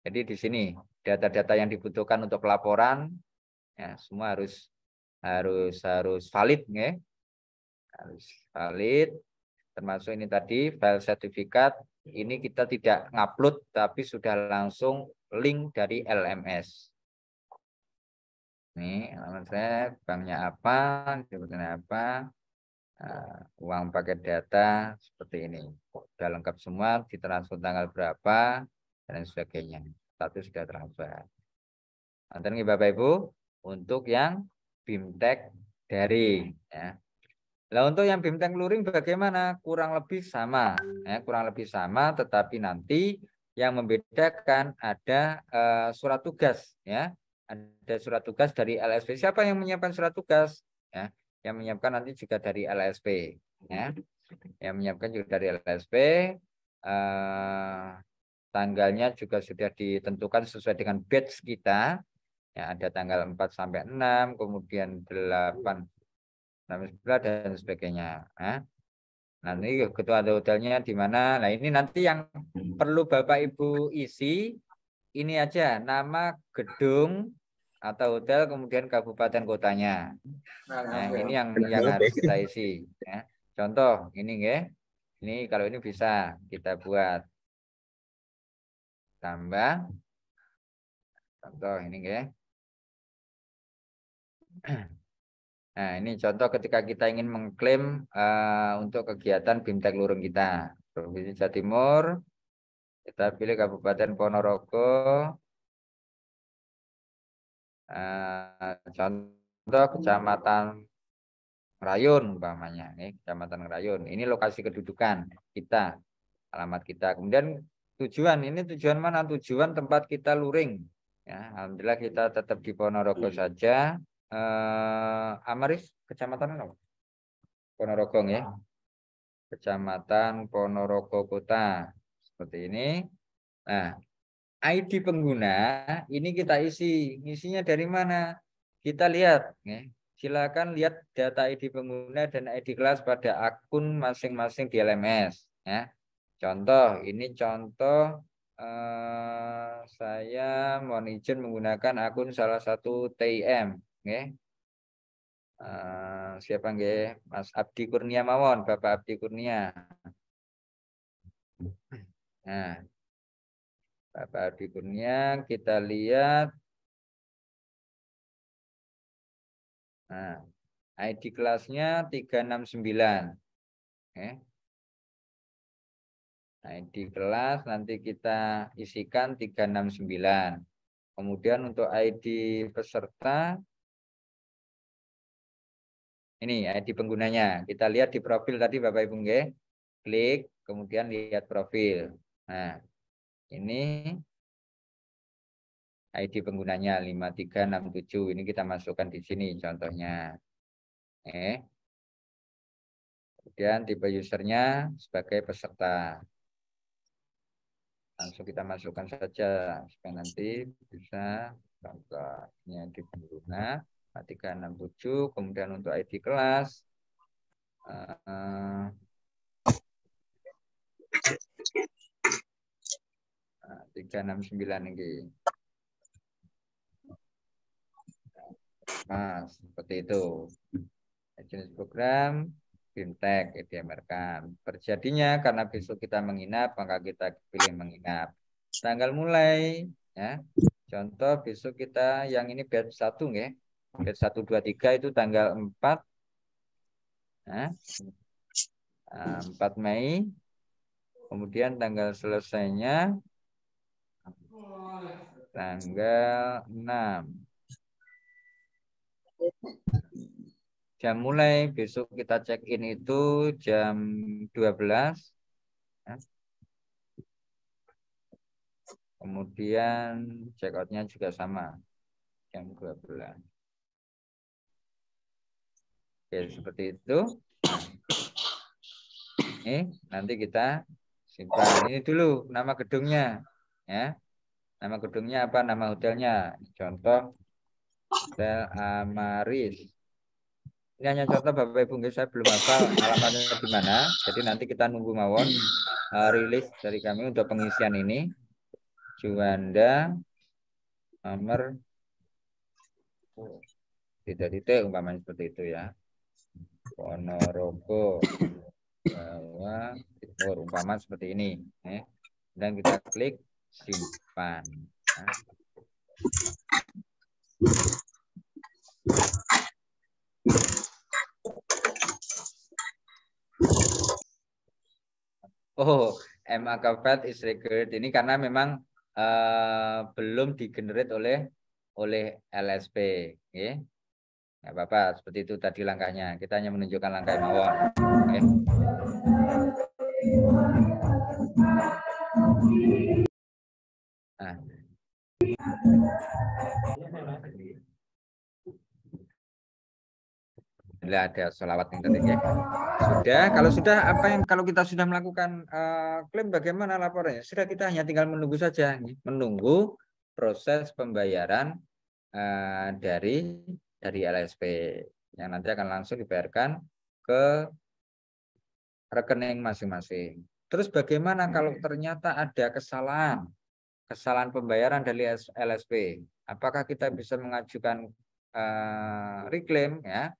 Jadi di sini data-data yang dibutuhkan untuk pelaporan ya, semua harus valid, ya. Harus valid. Termasuk ini tadi file sertifikat. Ini kita tidak ngupload, tapi sudah langsung link dari LMS. Nih, alamat saya, banknya apa, sebetulnya apa, uang paket data seperti ini. Sudah lengkap semua, ditransfer tanggal berapa, dan sebagainya. Satu sudah transfer. Nanti nih Bapak Ibu, untuk yang BIMTEK daring. Ya. Nah, untuk yang BIMTEK luring bagaimana? Kurang lebih sama. Ya, kurang lebih sama, tetapi nanti yang membedakan ada surat tugas. Ya. Ada surat tugas dari LSP. Siapa yang menyiapkan surat tugas? Ya, yang menyiapkan nanti juga dari LSP. Ya. Yang menyiapkan juga dari LSP. Tanggalnya juga sudah ditentukan sesuai dengan batch kita. Ya, ada tanggal 4 sampai 6, kemudian 8 sampai 11 dan sebagainya. Nanti ketua hotelnya di mana? Nah, ini nanti yang perlu Bapak Ibu isi ini aja, nama gedung atau hotel, kemudian kabupaten kotanya. Nah, ini yang harus kita isi. Ya. Contoh ini ya. Ini kalau ini bisa kita buat tambah. Contoh ini ya. Nah, ini contoh ketika kita ingin mengklaim untuk kegiatan BIMTEK luring kita. Provinsi Jawa Timur, kita pilih Kabupaten Ponorogo. Contoh contoh Kecamatan Rayun umpamanya, Kecamatan Rayun. Ini lokasi kedudukan kita, alamat kita. Kemudian tujuan, ini tujuan mana? Tujuan tempat kita luring. Ya, alhamdulillah kita tetap di Ponorogo saja. Amaris, Kecamatan apa? Ponorogo ya. Kecamatan Ponorogo Kota. Seperti ini. Nah, ID pengguna ini kita isi. Isinya dari mana? Kita lihat. Ya. Silakan lihat data ID pengguna dan ID kelas pada akun masing-masing di LMS. Ya. Contoh, ini contoh saya mohon izin menggunakan akun salah satu TIM. Ya. Siapa nggih? Mas Abdi Kurnia mawon, Bapak Abdi Kurnia. Nah, Bapak Abdi Kurnia kita lihat. Nah, ID kelasnya 369. ID kelas nanti kita isikan 369. Kemudian untuk ID peserta ini ID penggunanya. Kita lihat di profil tadi Bapak Ibu nggih. Klik, kemudian lihat profil. Nah, ini ID penggunanya 5367. Ini kita masukkan di sini contohnya. Kemudian tipe usernya sebagai peserta. Langsung kita masukkan saja supaya nanti bisa contohnya di pengguna 367. Kemudian untuk ID kelas 369 ini. Nah, seperti itu. Jenis program BIMTEK EDMRKAM. Terjadinya karena besok kita menginap, maka kita pilih menginap. Tanggal mulai, ya. Contoh besok kita yang ini batch 1 ya. Batch 1 2 3 itu tanggal 4. Ya. 4 Mei. Kemudian tanggal selesainya tanggal 6. Jam mulai besok kita check in itu jam 12. Ya. Kemudian check out-nya juga sama jam 12. Oke, seperti itu. Ini nanti kita simpan. Ini dulu nama gedungnya, ya. Nama gedungnya apa? Nama hotelnya. Contoh Hotel Amaris. Ini hanya contoh Bapak Ibu, saya belum hafal alamatnya di mana. Jadi nanti kita nunggu mawon rilis dari kami untuk pengisian ini. Juanda nomor titik-titik umpamanya seperti itu ya. Ponorogo Jawa Timur umpama seperti ini. Dan kita klik simpan. Oh, MAK Fed is required ini karena memang belum digenerate oleh LSP, okay? Nggak apa-apa, seperti itu tadi langkahnya. Kita hanya menunjukkan langkah mawon. Okay? Nah. Ada sholawat yang tadi ya. Sudah, kalau sudah apa yang kalau kita sudah melakukan klaim bagaimana laporannya? Sudah, kita hanya tinggal menunggu saja, menunggu proses pembayaran dari LSP yang nanti akan langsung dibayarkan ke rekening masing-masing. Terus bagaimana kalau ternyata ada kesalahan pembayaran dari LSP? Apakah kita bisa mengajukan reclaim ya?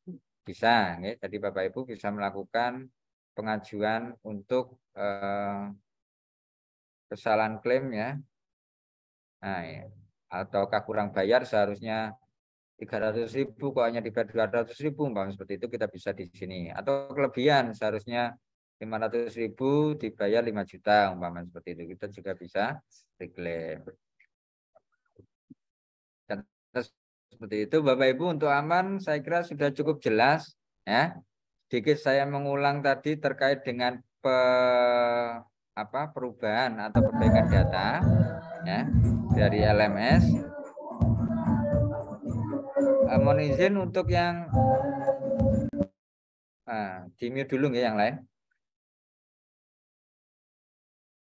Bisa, ya. Jadi Bapak Ibu bisa melakukan pengajuan untuk kesalahan klaim ya. Nah, ya. Ataukah kurang bayar seharusnya 300.000 kok hanya dibayar 200.000, seperti itu kita bisa di sini. Atau kelebihan seharusnya 500.000 dibayar 5 juta umpamanya seperti itu, kita juga bisa reclaim. Dan seperti itu Bapak Ibu. Untuk aman saya kira sudah cukup jelas ya. Sedikit saya mengulang tadi terkait dengan perubahan atau perbaikan data ya dari LMS. Mohon izin untuk yang di mute dulu ya yang lain.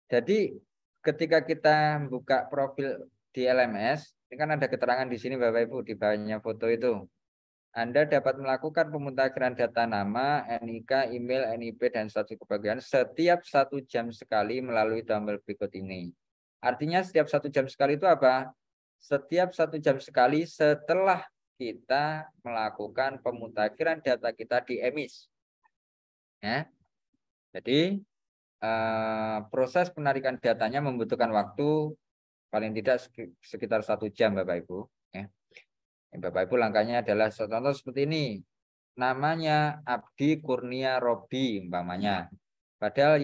Jadi ketika kita buka profil di LMS, ini kan ada keterangan di sini Bapak Ibu di bawahnya foto itu. Anda dapat melakukan pemutakhiran data nama, NIK, email, NIP, dan status kebahagiaan setiap 1 jam sekali melalui tombol berikut ini. Artinya setiap 1 jam sekali itu apa? Setiap 1 jam sekali setelah kita melakukan pemutakhiran data kita di EMIS. Ya. Jadi proses penarikan datanya membutuhkan waktu paling tidak sekitar 1 jam Bapak Ibu. Ya. Bapak Ibu langkahnya adalah contoh seperti ini. Namanya Abdi Kurnia Robi umpamanya. Padahal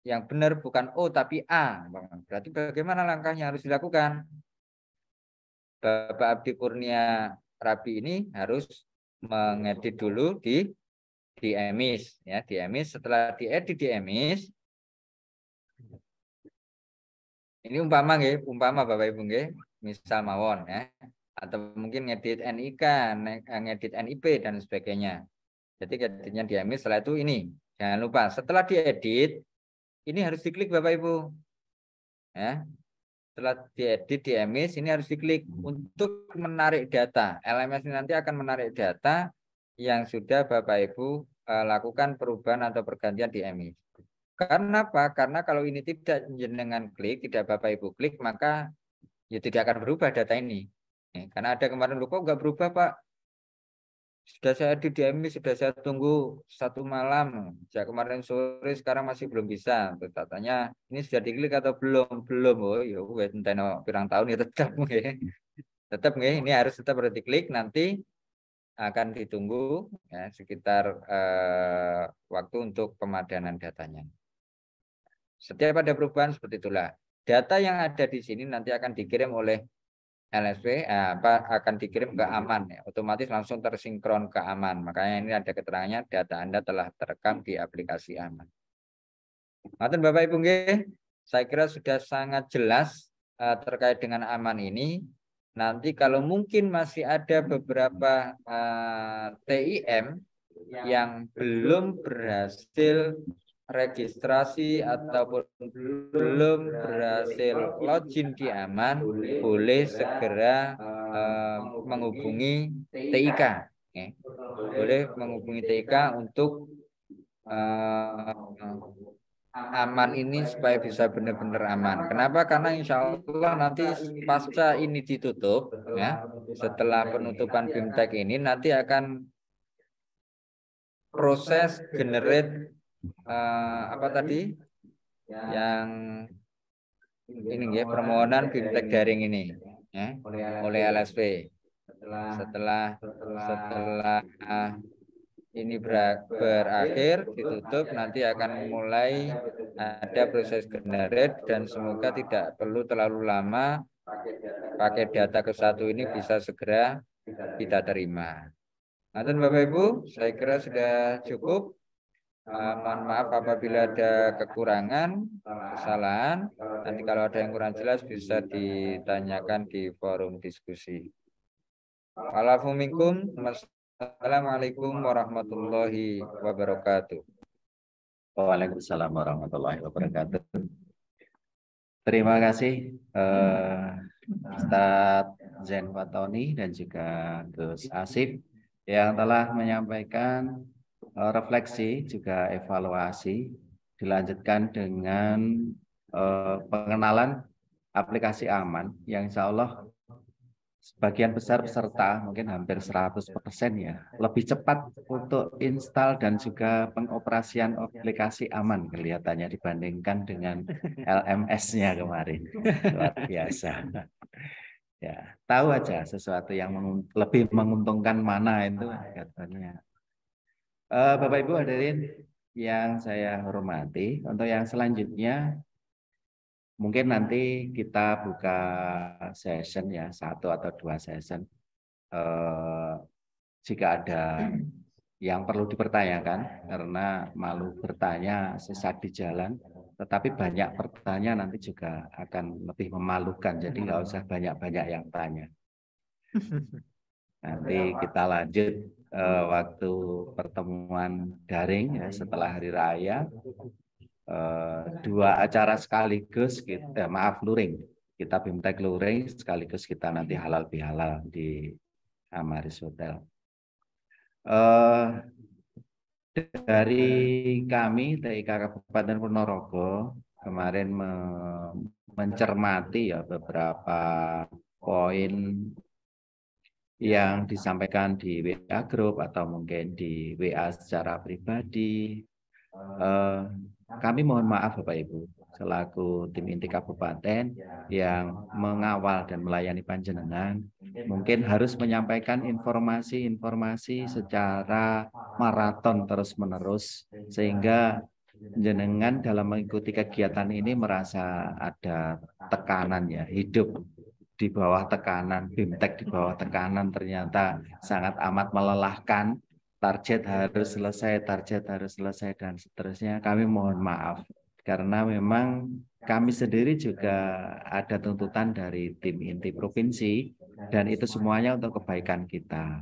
yang benar bukan O tapi A. Berarti bagaimana langkahnya harus dilakukan? Bapak Abdi Kurnia Rabi ini harus mengedit dulu di EMIS ya, di EMIS. Setelah diedit di EMIS, ini umpama Bapak Ibu nggih, misal mawon ya. Atau mungkin ngedit NIK, ngedit NIP dan sebagainya. Jadi editnya di EMIS, setelah itu ini jangan lupa setelah diedit ini harus diklik Bapak Ibu. Ya. Setelah diedit di EMIS ini harus diklik untuk menarik data. LMS ini nanti akan menarik data yang sudah Bapak Ibu lakukan perubahan atau pergantian di EMIS. Karena apa? Karena kalau ini tidak jenengan klik, tidak Bapak Ibu klik, maka ya tidak akan berubah data ini. Karena ada kemarin kok nggak berubah Pak. Sudah saya di EMIS, sudah saya tunggu 1 malam. Sejak kemarin sore sekarang masih belum bisa. Katanya ini sudah diklik atau belum? Belum. Oh ya wes enteno pirang tahun ya tetap nggih. Tetap nggih, ini harus tetap diklik, nanti akan ditunggu ya, sekitar waktu untuk pemadanan datanya. Setiap ada perubahan seperti itulah. Data yang ada di sini nanti akan dikirim oleh LSP akan dikirim ke aman ya, otomatis langsung tersinkron ke aman. Makanya ini ada keterangannya data Anda telah terekam di aplikasi aman. Matur Bapak Ibu nggih, saya kira sudah sangat jelas terkait dengan aman ini. Nanti kalau mungkin masih ada beberapa TIM yang belum berhasil registrasi ataupun belum berhasil login di aman, boleh segera menghubungi TIK. Boleh menghubungi TIK untuk aman ini supaya bisa benar-benar aman. Kenapa? Karena insya Allah nanti pasca ini ditutup, ya, setelah penutupan BIMTEK ini nanti akan proses generate yang ini ya, permohonan BIMTEK daring ini ya, oleh LSP. Setelah ini berakhir ditutup, nanti akan mulai ada proses generate dan semoga tidak perlu terlalu lama, pakai data ke satu ini bisa segera kita terima. Nanti Bapak Ibu, saya kira sudah cukup. Mohon maaf apabila ada kekurangan, kesalahan. Nanti kalau ada yang kurang jelas bisa ditanyakan di forum diskusi. Assalamualaikum warahmatullahi wabarakatuh. Waalaikumsalam warahmatullahi wabarakatuh. Terima kasih Ustadz Zain Fatoni dan juga Gus Asif yang telah menyampaikan refleksi juga evaluasi, dilanjutkan dengan pengenalan aplikasi aman yang insya Allah sebagian besar peserta mungkin hampir 100% ya lebih cepat untuk install dan juga pengoperasian aplikasi aman kelihatannya dibandingkan dengan LMS-nya kemarin. Luar biasa. Ya, tahu aja sesuatu yang lebih menguntungkan mana itu katanya. Bapak Ibu hadirin yang saya hormati, untuk yang selanjutnya mungkin nanti kita buka session ya, 1 atau 2 session jika ada yang perlu dipertanyakan, karena malu bertanya sesat di jalan, tetapi banyak pertanyaan nanti juga akan lebih memalukan, jadi nggak usah banyak-banyak yang tanya. Nanti kita lanjut waktu pertemuan daring ya setelah hari raya, 2 acara sekaligus, luring, kita BIMTEK luring sekaligus kita nanti halal bihalal di Amaris Hotel. Dari kami TIK Kabupaten Ponorogo kemarin mencermati ya beberapa poin yang disampaikan di WA Group atau mungkin di WA secara pribadi. Kami mohon maaf Bapak Ibu selaku tim inti kabupaten yang mengawal dan melayani panjenengan mungkin harus menyampaikan informasi-informasi secara maraton terus-menerus sehingga jenengan dalam mengikuti kegiatan ini merasa ada tekanan ya, hidup di bawah tekanan, BIMTEK di bawah tekanan ternyata sangat amat melelahkan. Target harus selesai, dan seterusnya. Kami mohon maaf, karena memang kami sendiri juga ada tuntutan dari tim inti provinsi, dan itu semuanya untuk kebaikan kita.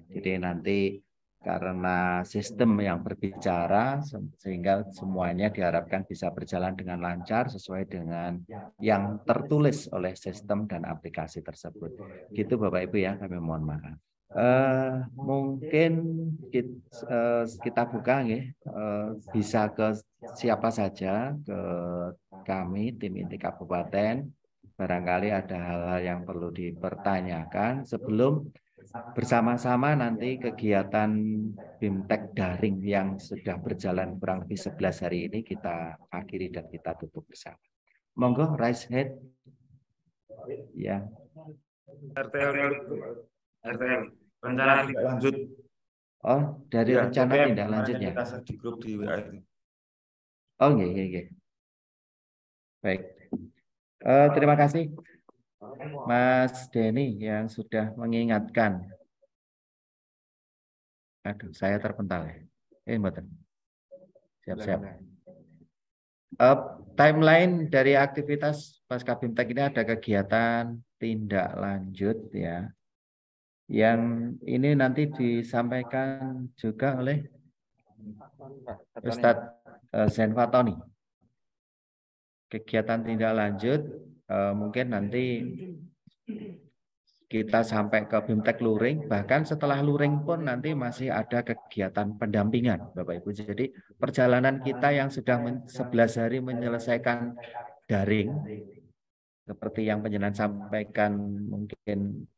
Jadi nanti karena sistem yang berbicara, sehingga semuanya diharapkan bisa berjalan dengan lancar sesuai dengan yang tertulis oleh sistem dan aplikasi tersebut. Gitu Bapak Ibu ya, kami mohon maaf. Mungkin kita buka ya, bisa ke siapa saja, ke kami tim inti kabupaten, barangkali ada hal-hal yang perlu dipertanyakan sebelum bersama-sama nanti kegiatan BIMTEK daring yang sudah berjalan kurang lebih 11 hari ini kita akhiri dan kita tutup bersama. Monggo raise hand. Ya. RTL rencana tidak lanjut. Oh, dari ya, rencana tidak lanjutnya. Di grup di WA itu. Oh, iya. Baik. Terima kasih Mas Denny yang sudah mengingatkan. Aduh, saya terpental ya. Betul. Siap. Timeline dari aktivitas Pasca BIMTEK ini ada kegiatan tindak lanjut ya. Yang ini nanti disampaikan juga oleh Ustadz Zain Fatoni. Kegiatan tindak lanjut mungkin nanti kita sampai ke BIMTEK luring, bahkan setelah luring pun nanti masih ada kegiatan pendampingan Bapak Ibu. Jadi perjalanan kita yang sudah 11 hari menyelesaikan daring, seperti yang penjenengan sampaikan, mungkin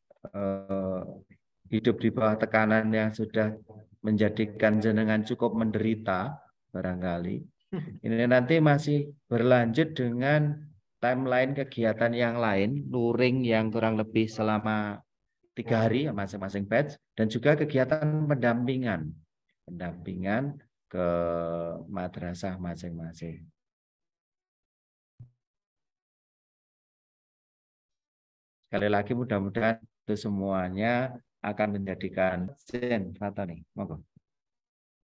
hidup di bawah tekanan yang sudah menjadikan jenengan cukup menderita barangkali. Ini nanti masih berlanjut dengan timeline kegiatan yang lain, luring yang kurang lebih selama 3 hari masing-masing batch, dan juga kegiatan pendampingan ke madrasah masing-masing. Sekali lagi mudah-mudahan itu semuanya akan menjadikan Zain Fatoni. Monggo.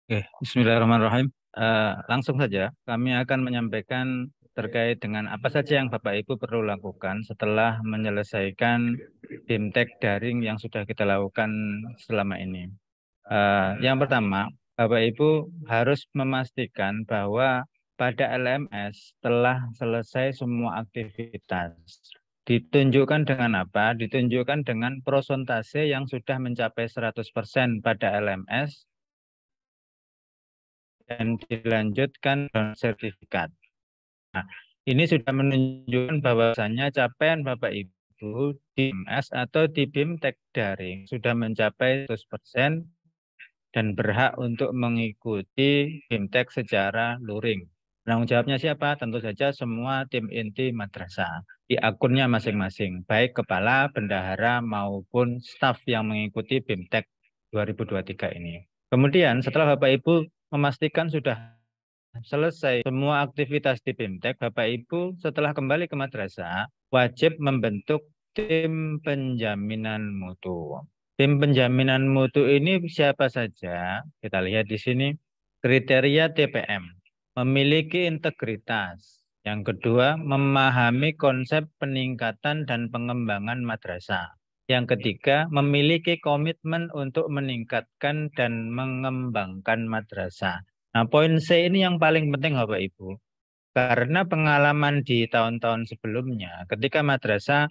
Oke, bismillahirrahmanirrahim. Langsung saja kami akan menyampaikan terkait dengan apa saja yang Bapak Ibu perlu lakukan setelah menyelesaikan BIMTEK daring yang sudah kita lakukan selama ini. Yang pertama, Bapak Ibu harus memastikan bahwa pada LMS telah selesai semua aktivitas. Ditunjukkan dengan apa? Ditunjukkan dengan prosentase yang sudah mencapai 100% pada LMS dan dilanjutkan dengan sertifikat. Nah, ini sudah menunjukkan bahwasannya capaian Bapak Ibu di LMS atau di BIMTEK daring sudah mencapai 100% dan berhak untuk mengikuti BIMTEK secara luring. Penanggung jawabnya siapa? Tentu saja semua tim inti madrasah di akunnya masing-masing, baik kepala, bendahara maupun staf yang mengikuti BIMTEK 2023 ini. Kemudian setelah Bapak Ibu memastikan sudah selesai semua aktivitas di BIMTEK, Bapak Ibu setelah kembali ke madrasah wajib membentuk tim penjaminan mutu. Tim penjaminan mutu ini siapa saja? Kita lihat di sini kriteria TPM. Memiliki integritas. Yang kedua, memahami konsep peningkatan dan pengembangan madrasah. Yang ketiga, memiliki komitmen untuk meningkatkan dan mengembangkan madrasah. Nah, poin C ini yang paling penting Bapak Ibu. Karena pengalaman di tahun-tahun sebelumnya, ketika madrasah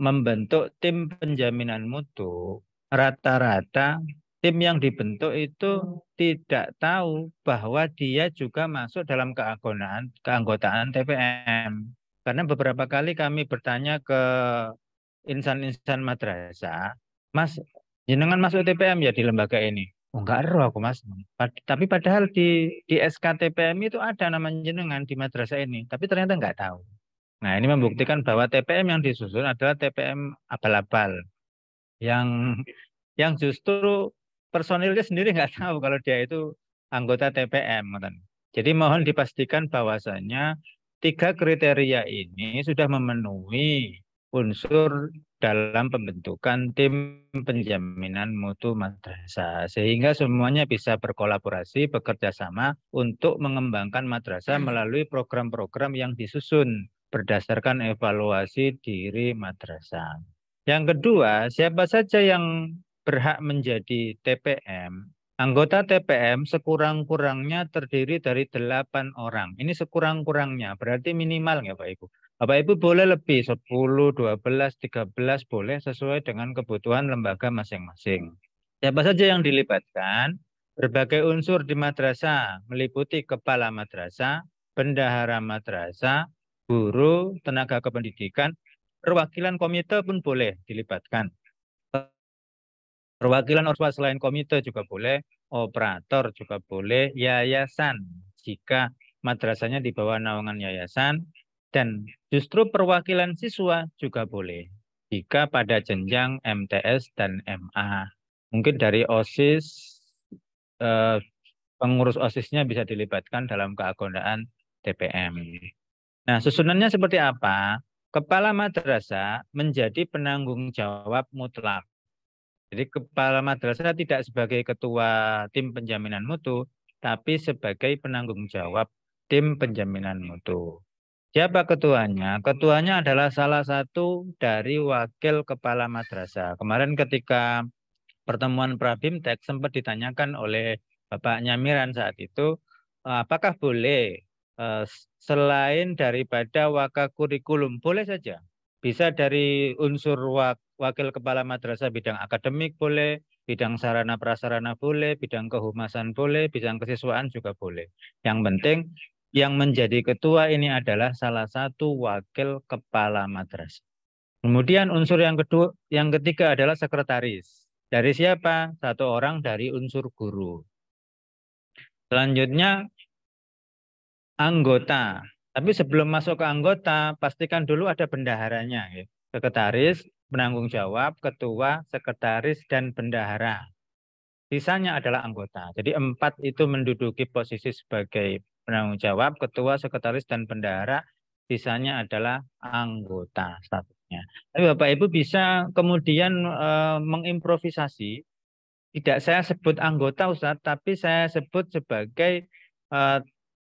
membentuk tim penjaminan mutu, rata-rata tim yang dibentuk itu tidak tahu bahwa dia juga masuk dalam keanggotaan TPM. Karena beberapa kali kami bertanya ke insan-insan madrasah, Mas, jenengan masuk TPM ya di lembaga ini? Oh, enggak eruh aku Mas. Tapi padahal di SK TPM itu ada nama jenengan di madrasah ini, tapi ternyata enggak tahu. Nah, ini membuktikan bahwa TPM yang disusun adalah TPM abal-abal yang justru personilnya sendiri nggak tahu kalau dia itu anggota TPM. Jadi mohon dipastikan bahwasannya 3 kriteria ini sudah memenuhi unsur dalam pembentukan tim penjaminan mutu madrasah sehingga semuanya bisa berkolaborasi, bekerja sama untuk mengembangkan madrasah melalui program-program yang disusun berdasarkan evaluasi diri madrasah. Yang kedua, siapa saja yang berhak menjadi TPM? Anggota TPM sekurang-kurangnya terdiri dari 8 orang. Ini sekurang-kurangnya, berarti minimal ya Pak Ibu. Bapak Ibu boleh lebih, 10, 12, 13 boleh sesuai dengan kebutuhan lembaga masing-masing. Siapa saja yang dilibatkan? Berbagai unsur di madrasah, meliputi kepala madrasah, bendahara madrasah, guru, tenaga kependidikan, perwakilan komite pun boleh dilibatkan. Perwakilan ormas selain komite juga boleh, operator juga boleh, yayasan jika madrasahnya di bawah naungan yayasan, dan justru perwakilan siswa juga boleh jika pada jenjang MTS dan MA. Mungkin dari OSIS, pengurus OSISnya bisa dilibatkan dalam keanggotaan TPM. Nah, susunannya seperti apa? Kepala madrasah menjadi penanggung jawab mutlak. Jadi kepala madrasah tidak sebagai ketua tim penjaminan mutu, tapi sebagai penanggung jawab tim penjaminan mutu. Siapa ketuanya? Ketuanya adalah salah satu dari wakil kepala madrasah. Kemarin ketika pertemuan Prabimtek sempat ditanyakan oleh Bapak Nyamiran saat itu, apakah boleh selain daripada wakakurikulum, boleh saja. Bisa dari unsur wakil kepala madrasah bidang akademik boleh, bidang sarana prasarana boleh, bidang kehumasan boleh, bidang kesiswaan juga boleh. Yang penting yang menjadi ketua ini adalah salah satu wakil kepala madrasah. Kemudian unsur yang ketiga adalah sekretaris. Dari siapa? Satu orang dari unsur guru. Selanjutnya anggota. Tapi sebelum masuk ke anggota, pastikan dulu ada bendaharanya. Ya. Sekretaris, penanggung jawab, ketua, sekretaris, dan bendahara. Sisanya adalah anggota. Jadi 4 itu menduduki posisi sebagai penanggung jawab, ketua, sekretaris, dan bendahara. Sisanya adalah anggota statusnya. Tapi Bapak Ibu bisa kemudian mengimprovisasi. Tidak saya sebut anggota Ustaz, tapi saya sebut sebagai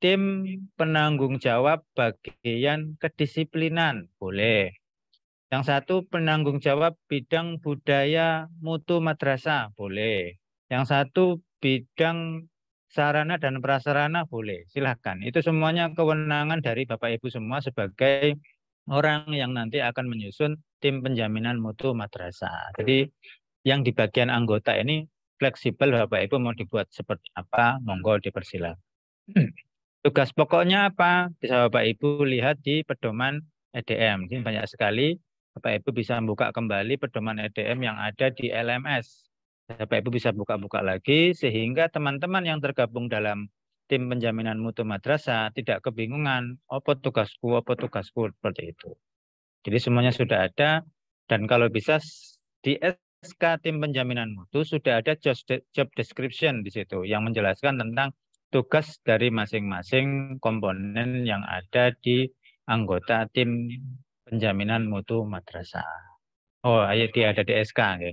tim penanggung jawab bagian kedisiplinan. Boleh. Yang satu penanggung jawab bidang budaya mutu madrasah. Boleh. Yang satu bidang sarana dan prasarana. Boleh. Silahkan. Itu semuanya kewenangan dari Bapak Ibu semua sebagai orang yang nanti akan menyusun tim penjaminan mutu madrasah. Jadi yang di bagian anggota ini fleksibel Bapak Ibu mau dibuat seperti apa, monggo dipersilakan. Tugas pokoknya apa? Bisa Bapak Ibu lihat di pedoman EDM. Ini banyak sekali. Bapak Ibu bisa buka kembali pedoman EDM yang ada di LMS. Bapak Ibu bisa buka-buka lagi sehingga teman-teman yang tergabung dalam tim penjaminan mutu madrasah tidak kebingungan, apa tugasku seperti itu. Jadi semuanya sudah ada dan kalau bisa di SK tim penjaminan mutu sudah ada job description di situ yang menjelaskan tentang tugas dari masing-masing komponen yang ada di anggota tim penjaminan mutu madrasah. Oh, dia ada di SK. Ya.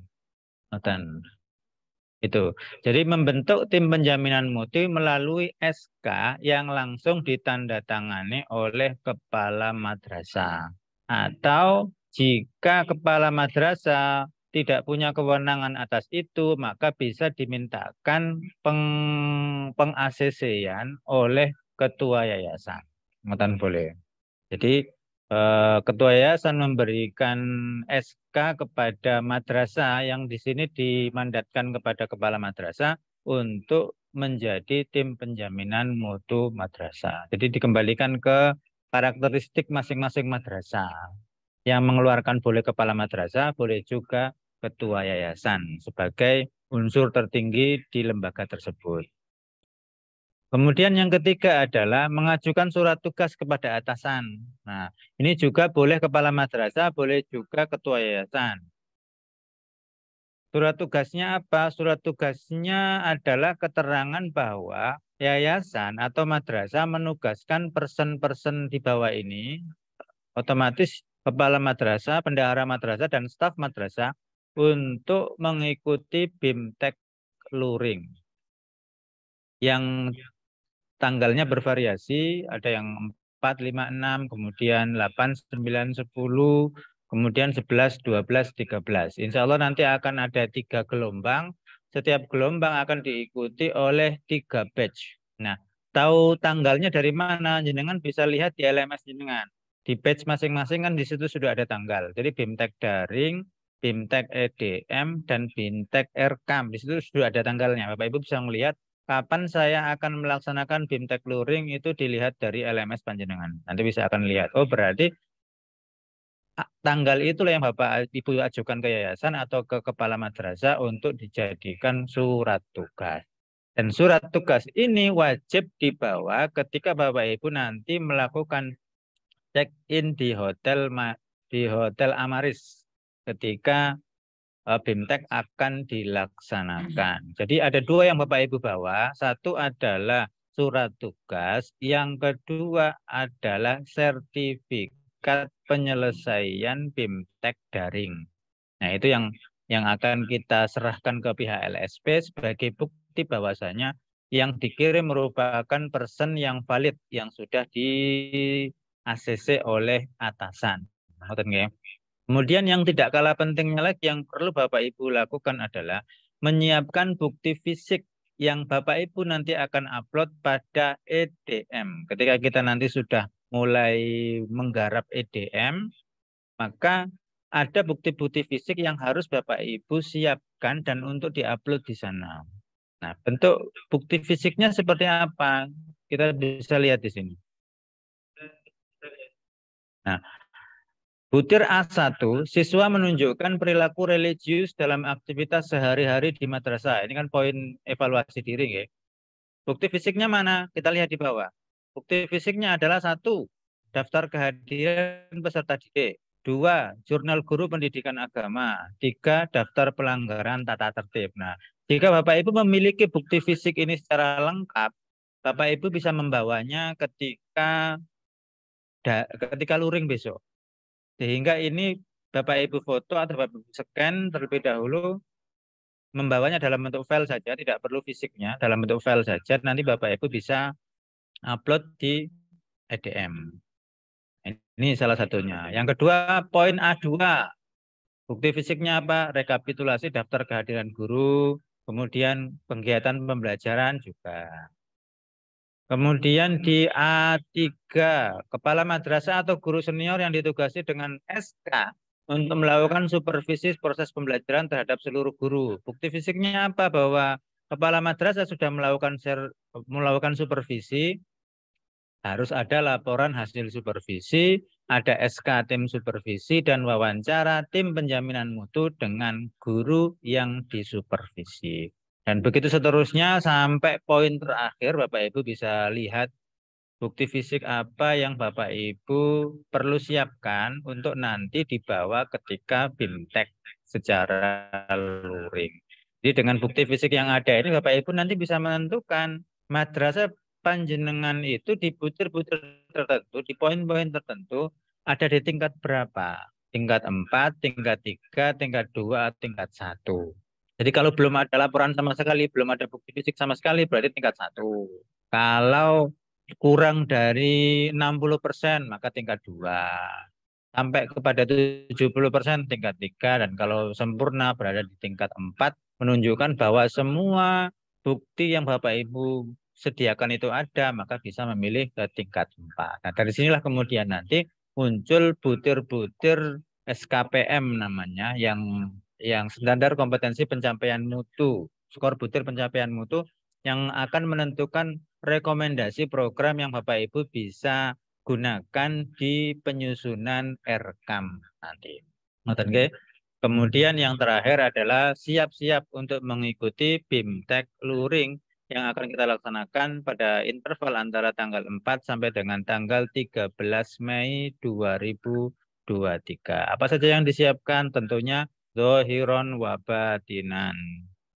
Itu. Jadi membentuk tim penjaminan mutu melalui SK yang langsung ditandatangani oleh kepala madrasah. Atau jika kepala madrasah tidak punya kewenangan atas itu, maka bisa dimintakan peng-ACC-an oleh ketua yayasan. Ngoten boleh. Jadi ketua yayasan memberikan SK kepada madrasah yang di sini dimandatkan kepada kepala madrasah untuk menjadi tim penjaminan mutu madrasah. Jadi dikembalikan ke karakteristik masing-masing madrasah. Yang mengeluarkan boleh kepala madrasah, boleh juga ketua yayasan sebagai unsur tertinggi di lembaga tersebut. Kemudian yang ketiga adalah mengajukan surat tugas kepada atasan. Nah, ini juga boleh kepala madrasah, boleh juga ketua yayasan. Surat tugasnya apa? Surat tugasnya adalah keterangan bahwa yayasan atau madrasah menugaskan person-person di bawah ini, otomatis kepala madrasah, bendahara madrasah, dan staf madrasah untuk mengikuti BIMTEK Luring. Yang tanggalnya bervariasi, ada yang 4, 5, 6, kemudian 8, 9, 10, kemudian 11, 12, 13. Insya Allah nanti akan ada 3 gelombang. Setiap gelombang akan diikuti oleh 3 batch. Nah, tahu tanggalnya dari mana? Jenengan bisa lihat di LMS jenengan. Di batch masing-masing kan di situ sudah ada tanggal. Jadi BIMTEK daring, BIMTEK EDM, dan BIMTEK RKAM. Di situ sudah ada tanggalnya. Bapak Ibu bisa melihat kapan saya akan melaksanakan BIMTEK Luring itu dilihat dari LMS panjenengan. Nanti bisa akan lihat. Oh berarti tanggal itulah yang Bapak Ibu ajukan ke yayasan atau ke kepala madrasah untuk dijadikan surat tugas. Dan surat tugas ini wajib dibawa ketika Bapak Ibu nanti melakukan check-in di hotel Amaris ketika BIMTEK akan dilaksanakan. Jadi ada 2 yang Bapak Ibu bawa. Satu adalah surat tugas, yang kedua adalah sertifikat penyelesaian BIMTEK daring. Nah, itu yang akan kita serahkan ke pihak LSP sebagai bukti bahwasanya yang dikirim merupakan person yang valid yang sudah di ACC oleh atasan. Kemudian yang tidak kalah pentingnya lagi yang perlu Bapak Ibu lakukan adalah menyiapkan bukti fisik yang Bapak Ibu nanti akan upload pada EDM. Ketika kita nanti sudah mulai menggarap EDM, maka ada bukti-bukti fisik yang harus Bapak Ibu siapkan dan untuk diupload di sana. Nah, bentuk bukti fisiknya seperti apa? Kita bisa lihat di sini. Nah, butir A1, siswa menunjukkan perilaku religius dalam aktivitas sehari-hari di madrasah. Ini kan poin evaluasi diri, ya. Bukti fisiknya mana? Kita lihat di bawah. Bukti fisiknya adalah 1, daftar kehadiran peserta didik. 2, jurnal guru pendidikan agama. 3, daftar pelanggaran tata tertib. Nah, jika Bapak Ibu memiliki bukti fisik ini secara lengkap, Bapak Ibu bisa membawanya ketika luring besok. Sehingga ini Bapak Ibu foto atau Bapak Ibu scan terlebih dahulu, membawanya dalam bentuk file saja, tidak perlu fisiknya, dalam bentuk file saja, nanti Bapak Ibu bisa upload di EDM. Ini salah satunya. Yang kedua, poin A2. Bukti fisiknya apa? Rekapitulasi daftar kehadiran guru, kemudian kegiatan pembelajaran juga. Kemudian di A3, kepala madrasah atau guru senior yang ditugasi dengan SK untuk melakukan supervisi proses pembelajaran terhadap seluruh guru. Bukti fisiknya apa? Bahwa kepala madrasah sudah melakukan supervisi, harus ada laporan hasil supervisi, ada SK tim supervisi, dan wawancara tim penjaminan mutu dengan guru yang disupervisi. Dan begitu seterusnya sampai poin terakhir, Bapak Ibu bisa lihat bukti fisik apa yang Bapak Ibu perlu siapkan untuk nanti dibawa ketika BIMTEK secara luring. Jadi dengan bukti fisik yang ada ini Bapak Ibu nanti bisa menentukan madrasah panjenengan itu di butir-butir tertentu, di poin-poin tertentu ada di tingkat berapa? Tingkat 4, tingkat 3, tingkat 2, tingkat 1. Jadi kalau belum ada laporan sama sekali, belum ada bukti fisik sama sekali, berarti tingkat 1. Kalau kurang dari 60%, maka tingkat 2. Sampai kepada 70% tingkat 3. Dan kalau sempurna berada di tingkat 4, menunjukkan bahwa semua bukti yang Bapak Ibu sediakan itu ada, maka bisa memilih ke tingkat 4. Nah, dari sinilah kemudian nanti muncul butir-butir SKPM namanya, yang standar kompetensi pencapaian mutu, skor butir pencapaian mutu, yang akan menentukan rekomendasi program yang Bapak Ibu bisa gunakan di penyusunan RKAM nanti. Kemudian yang terakhir adalah siap-siap untuk mengikuti BIMTEK Luring yang akan kita laksanakan pada interval antara tanggal 4 sampai dengan tanggal 13 Mei 2023. Apa saja yang disiapkan? Tentunya Zohiron wabatinan.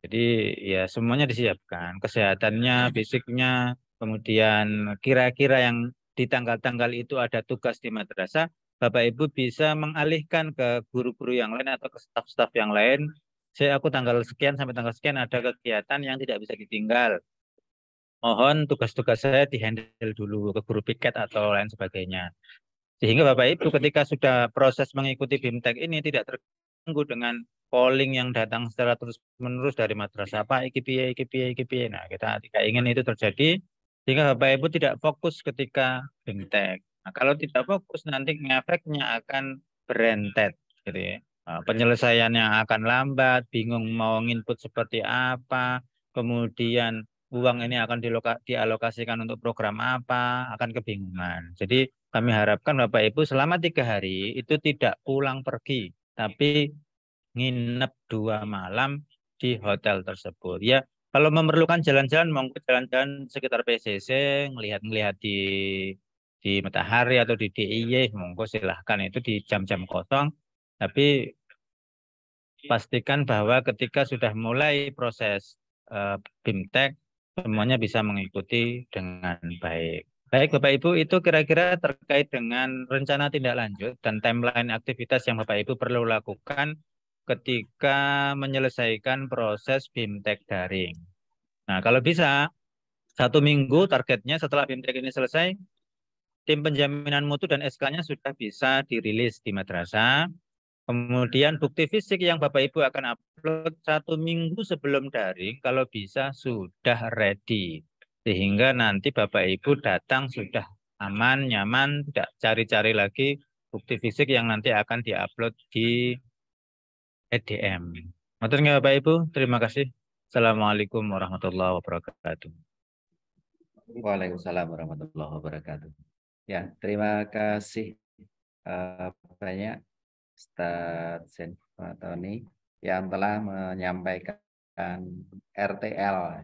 Jadi ya semuanya disiapkan. Kesehatannya, fisiknya, kemudian kira-kira yang di tanggal-tanggal itu ada tugas di madrasah, Bapak Ibu bisa mengalihkan ke guru-guru yang lain atau ke staf-staf yang lain. Aku tanggal sekian sampai tanggal sekian ada kegiatan yang tidak bisa ditinggal. Mohon tugas-tugas saya dihandle dulu ke guru piket atau lain sebagainya. Sehingga Bapak Ibu ketika sudah proses mengikuti BIMTEK ini tidak terganggu dengan polling yang datang secara terus-menerus dari madrasah Pak, iki piye. Nah, kita tidak ingin itu terjadi sehingga Bapak Ibu tidak fokus ketika BIMTEK. Nah, kalau tidak fokus nanti efeknya akan berentet gitu ya. Penyelesaiannya akan lambat, bingung mau input seperti apa, kemudian uang ini akan dialokasikan untuk program apa, akan kebingungan. Jadi kami harapkan Bapak Ibu selama 3 hari itu tidak pulang pergi, tapi nginep 2 malam di hotel tersebut. Ya, kalau memerlukan jalan-jalan, monggo jalan-jalan sekitar PCC, ngelihat-ngelihat di Matahari atau di DIY, monggo silahkan itu di jam-jam kosong. Tapi pastikan bahwa ketika sudah mulai proses BIMTEK, semuanya bisa mengikuti dengan baik. Baik Bapak Ibu, itu kira-kira terkait dengan rencana tindak lanjut dan timeline aktivitas yang Bapak Ibu perlu lakukan ketika menyelesaikan proses BIMTEK daring. Nah, kalau bisa, 1 minggu targetnya setelah BIMTEK ini selesai, tim penjaminan mutu dan SK-nya sudah bisa dirilis di madrasah. Kemudian bukti fisik yang Bapak Ibu akan upload 1 minggu sebelum daring, kalau bisa sudah ready. Sehingga nanti Bapak Ibu datang sudah aman, nyaman, tidak cari-cari lagi bukti fisik yang nanti akan diupload di EDM. Matur nggih Bapak Ibu, terima kasih. Assalamualaikum warahmatullahi wabarakatuh. Waalaikumsalam warahmatullahi wabarakatuh. Ya, terima kasih banyak Ustadz Sen Tony yang telah menyampaikan RTL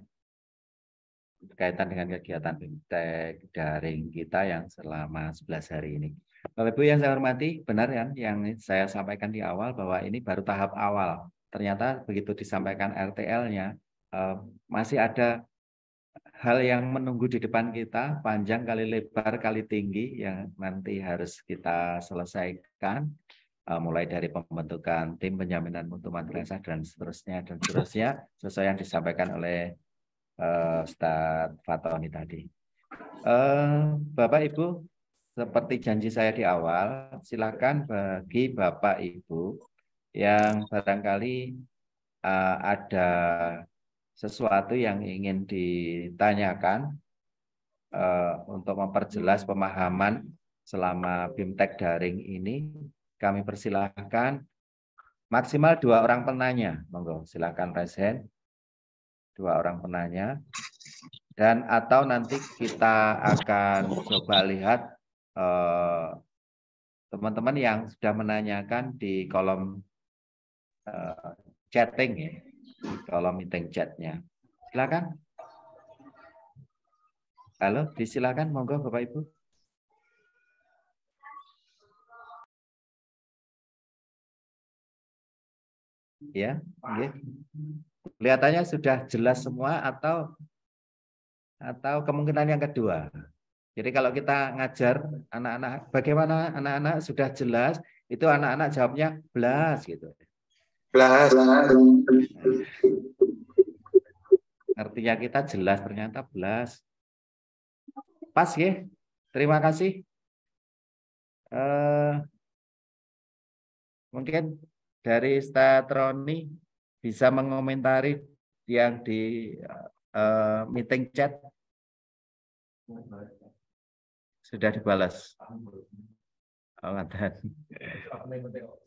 berkaitan dengan kegiatan BIMTEK daring kita yang selama 11 hari ini. Bapak Ibu yang saya hormati, benar kan yang saya sampaikan di awal bahwa ini baru tahap awal. Ternyata begitu disampaikan RTL-nya, masih ada hal yang menunggu di depan kita, panjang kali lebar kali tinggi yang nanti harus kita selesaikan. Mulai dari pembentukan tim penjaminan mutu madrasah dan seterusnya sesuai yang disampaikan oleh Ustadz Fatoni tadi. Bapak Ibu, seperti janji saya di awal, silakan bagi Bapak Ibu yang barangkali ada sesuatu yang ingin ditanyakan untuk memperjelas pemahaman selama BIMTEK daring ini, kami persilahkan maksimal 2 orang penanya. Monggo, silakan raise hand. 2 orang penanya. Dan atau nanti kita akan coba lihat teman-teman yang sudah menanyakan di kolom chatting ya, di kolom meeting chatnya. Silakan. Halo, disilakan, monggo Bapak Ibu. Ya, okay. Kelihatannya sudah jelas semua atau kemungkinan yang kedua. Jadi kalau kita ngajar anak-anak, bagaimana anak-anak sudah jelas, itu anak-anak jawabnya belas gitu. Belas. Artinya kita jelas, ternyata belas. Pas ya. Terima kasih. Mungkin dari Ustadz Roni bisa mengomentari yang di meeting chat. Sudah dibalas. Oh,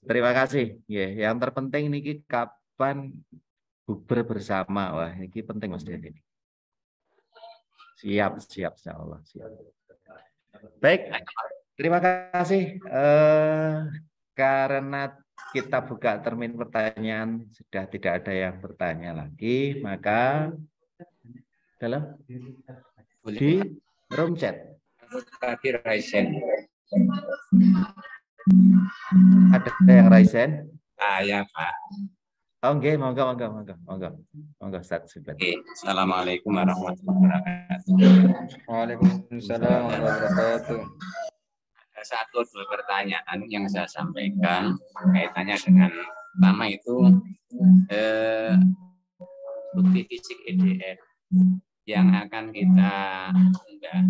terima kasih. Ya, yang terpenting niki kapan bubar bersama. Wah, ini penting Mas Dedi. Siap, insya Allah. Siap. Baik, terima kasih. Karena kita buka termin pertanyaan, sudah tidak ada yang bertanya lagi, maka dalam di room chat. Ada yang raisen? Saya Pak. Oh, okay. Monggo, Ustaz Subet. Assalamualaikum warahmatullahi wabarakatuh. Waalaikumsalam warahmatullahi wabarakatuh. Ada satu dua pertanyaan yang saya sampaikan kaitannya dengan pertama itu bukti fisik EDF yang akan kita unggah.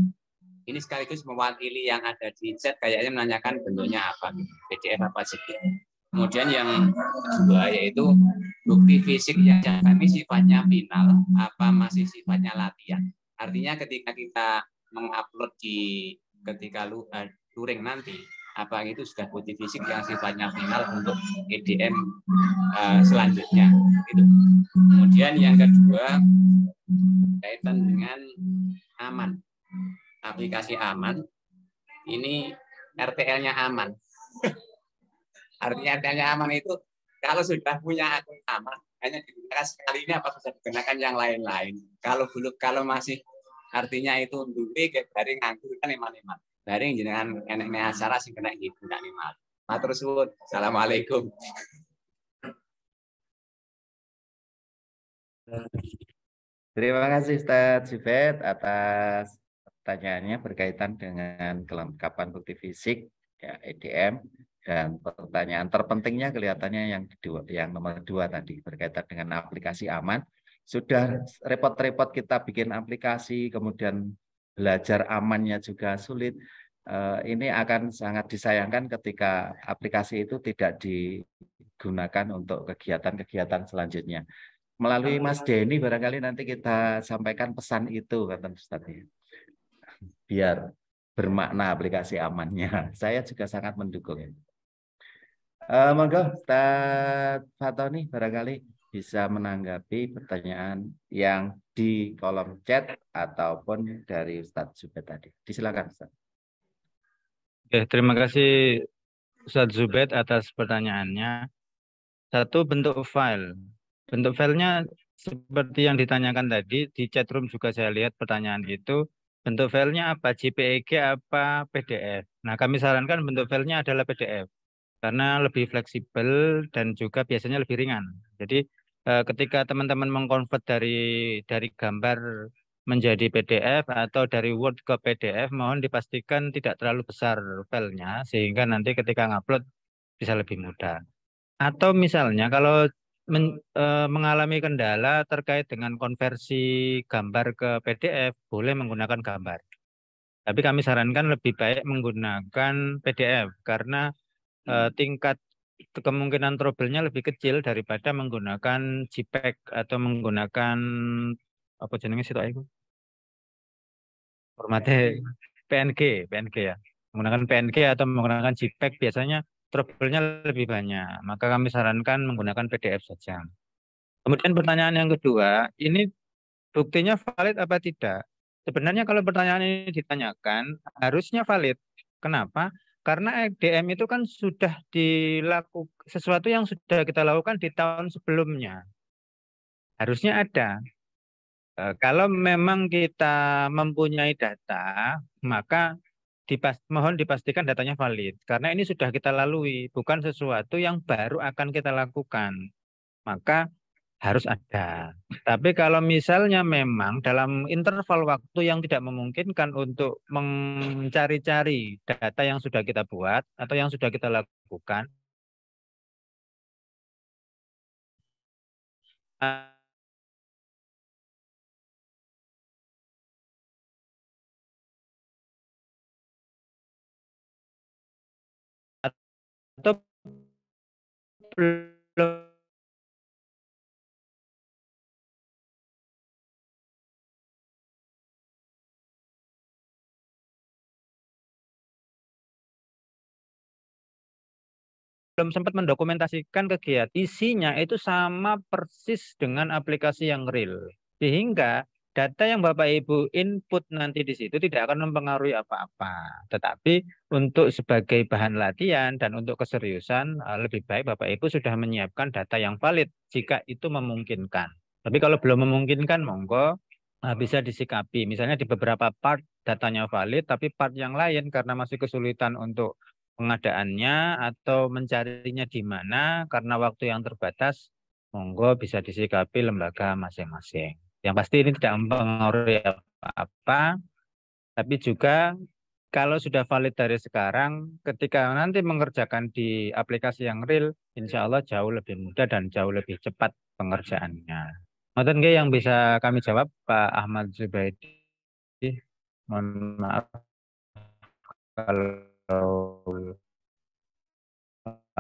Ini sekaligus mewakili yang ada di chat, kayaknya menanyakan bentuknya apa, PDF apa sih. Kemudian yang kedua yaitu bukti fisik yang ini sifatnya final apa masih sifatnya latihan. Artinya ketika kita mengupload di ketika luring nanti, apa itu sudah bukti fisik yang sifatnya final untuk EDM selanjutnya. Gitu. Kemudian yang kedua kaitan dengan aman. Aplikasi aman, ini RTL-nya aman. Artinya RTL-nya aman itu kalau sudah punya akun aman, hanya digunakan sekali ini apa bisa digunakan yang lain-lain. Kalau masih artinya itu duwe kayak bareng nganggur kan iman-iman. Bareng jenengan enek acara sing kena gitu ndak iman. Matur suwun. Assalamualaikum. Terima kasih Ustaz Subet atas pertanyaannya berkaitan dengan kelengkapan bukti fisik ya, EDM, dan pertanyaan terpentingnya kelihatannya yang nomor 2 tadi berkaitan dengan aplikasi aman. Sudah repot-repot kita bikin aplikasi, kemudian belajar amannya juga sulit. Ini akan sangat disayangkan ketika aplikasi itu tidak digunakan untuk kegiatan-kegiatan selanjutnya. Melalui Mas Denny barangkali nanti kita sampaikan pesan itu, kata Ustaz. Biar bermakna aplikasi amannya. Saya juga sangat mendukung. Monggo Ustaz Fatoni barangkali bisa menanggapi pertanyaan yang di kolom chat ataupun dari Ustaz Zubed tadi. Silakan Ustaz. Oke, terima kasih Ustaz Zubed atas pertanyaannya. Satu, bentuk file. Bentuk filenya seperti yang ditanyakan tadi, di chatroom juga saya lihat pertanyaan itu. Bentuk filenya apa? JPEG apa PDF? Nah, kami sarankan bentuk filenya adalah PDF. Karena lebih fleksibel dan juga biasanya lebih ringan. Jadi ketika teman-teman mengkonvert dari gambar menjadi PDF atau dari Word ke PDF, mohon dipastikan tidak terlalu besar filenya sehingga nanti ketika ngupload bisa lebih mudah. Atau misalnya kalau mengalami kendala terkait dengan konversi gambar ke PDF, boleh menggunakan gambar. Tapi kami sarankan lebih baik menggunakan PDF karena tingkat kemungkinan trouble-nya lebih kecil daripada menggunakan JPEG atau menggunakan apa jenenge situ itu formatnya PNG ya. Menggunakan PNG atau menggunakan JPEG biasanya trouble-nya lebih banyak. Maka kami sarankan menggunakan PDF saja. Kemudian pertanyaan yang kedua, ini buktinya valid apa tidak? Sebenarnya kalau pertanyaan ini ditanyakan, harusnya valid. Kenapa? Karena EDM itu kan sudah dilakukan, sesuatu yang sudah kita lakukan di tahun sebelumnya. Harusnya ada. Kalau memang kita mempunyai data, maka mohon dipastikan datanya valid. Karena ini sudah kita lalui, bukan sesuatu yang baru akan kita lakukan. Maka harus ada. Tapi kalau misalnya memang dalam interval waktu yang tidak memungkinkan untuk mencari-cari data yang sudah kita buat atau yang sudah kita lakukan, atau belum sempat mendokumentasikan kegiatan, isinya itu sama persis dengan aplikasi yang real. Sehingga data yang Bapak Ibu input nanti di situ tidak akan mempengaruhi apa-apa. Tetapi untuk sebagai bahan latihan dan untuk keseriusan, lebih baik Bapak Ibu sudah menyiapkan data yang valid jika itu memungkinkan. Tapi kalau belum memungkinkan, monggo bisa disikapi. Misalnya di beberapa part datanya valid, tapi part yang lain karena masih kesulitan untuk pengadaannya atau mencarinya di mana karena waktu yang terbatas, monggo bisa disikapi lembaga masing-masing. Yang pasti ini tidak mempengaruhi apa-apa, tapi juga kalau sudah valid dari sekarang, ketika nanti mengerjakan di aplikasi yang real, insya Allah jauh lebih mudah dan jauh lebih cepat pengerjaannya. Ngoten nggih yang bisa kami jawab, Pak Ahmad Zubaidi. Mohon maaf kalau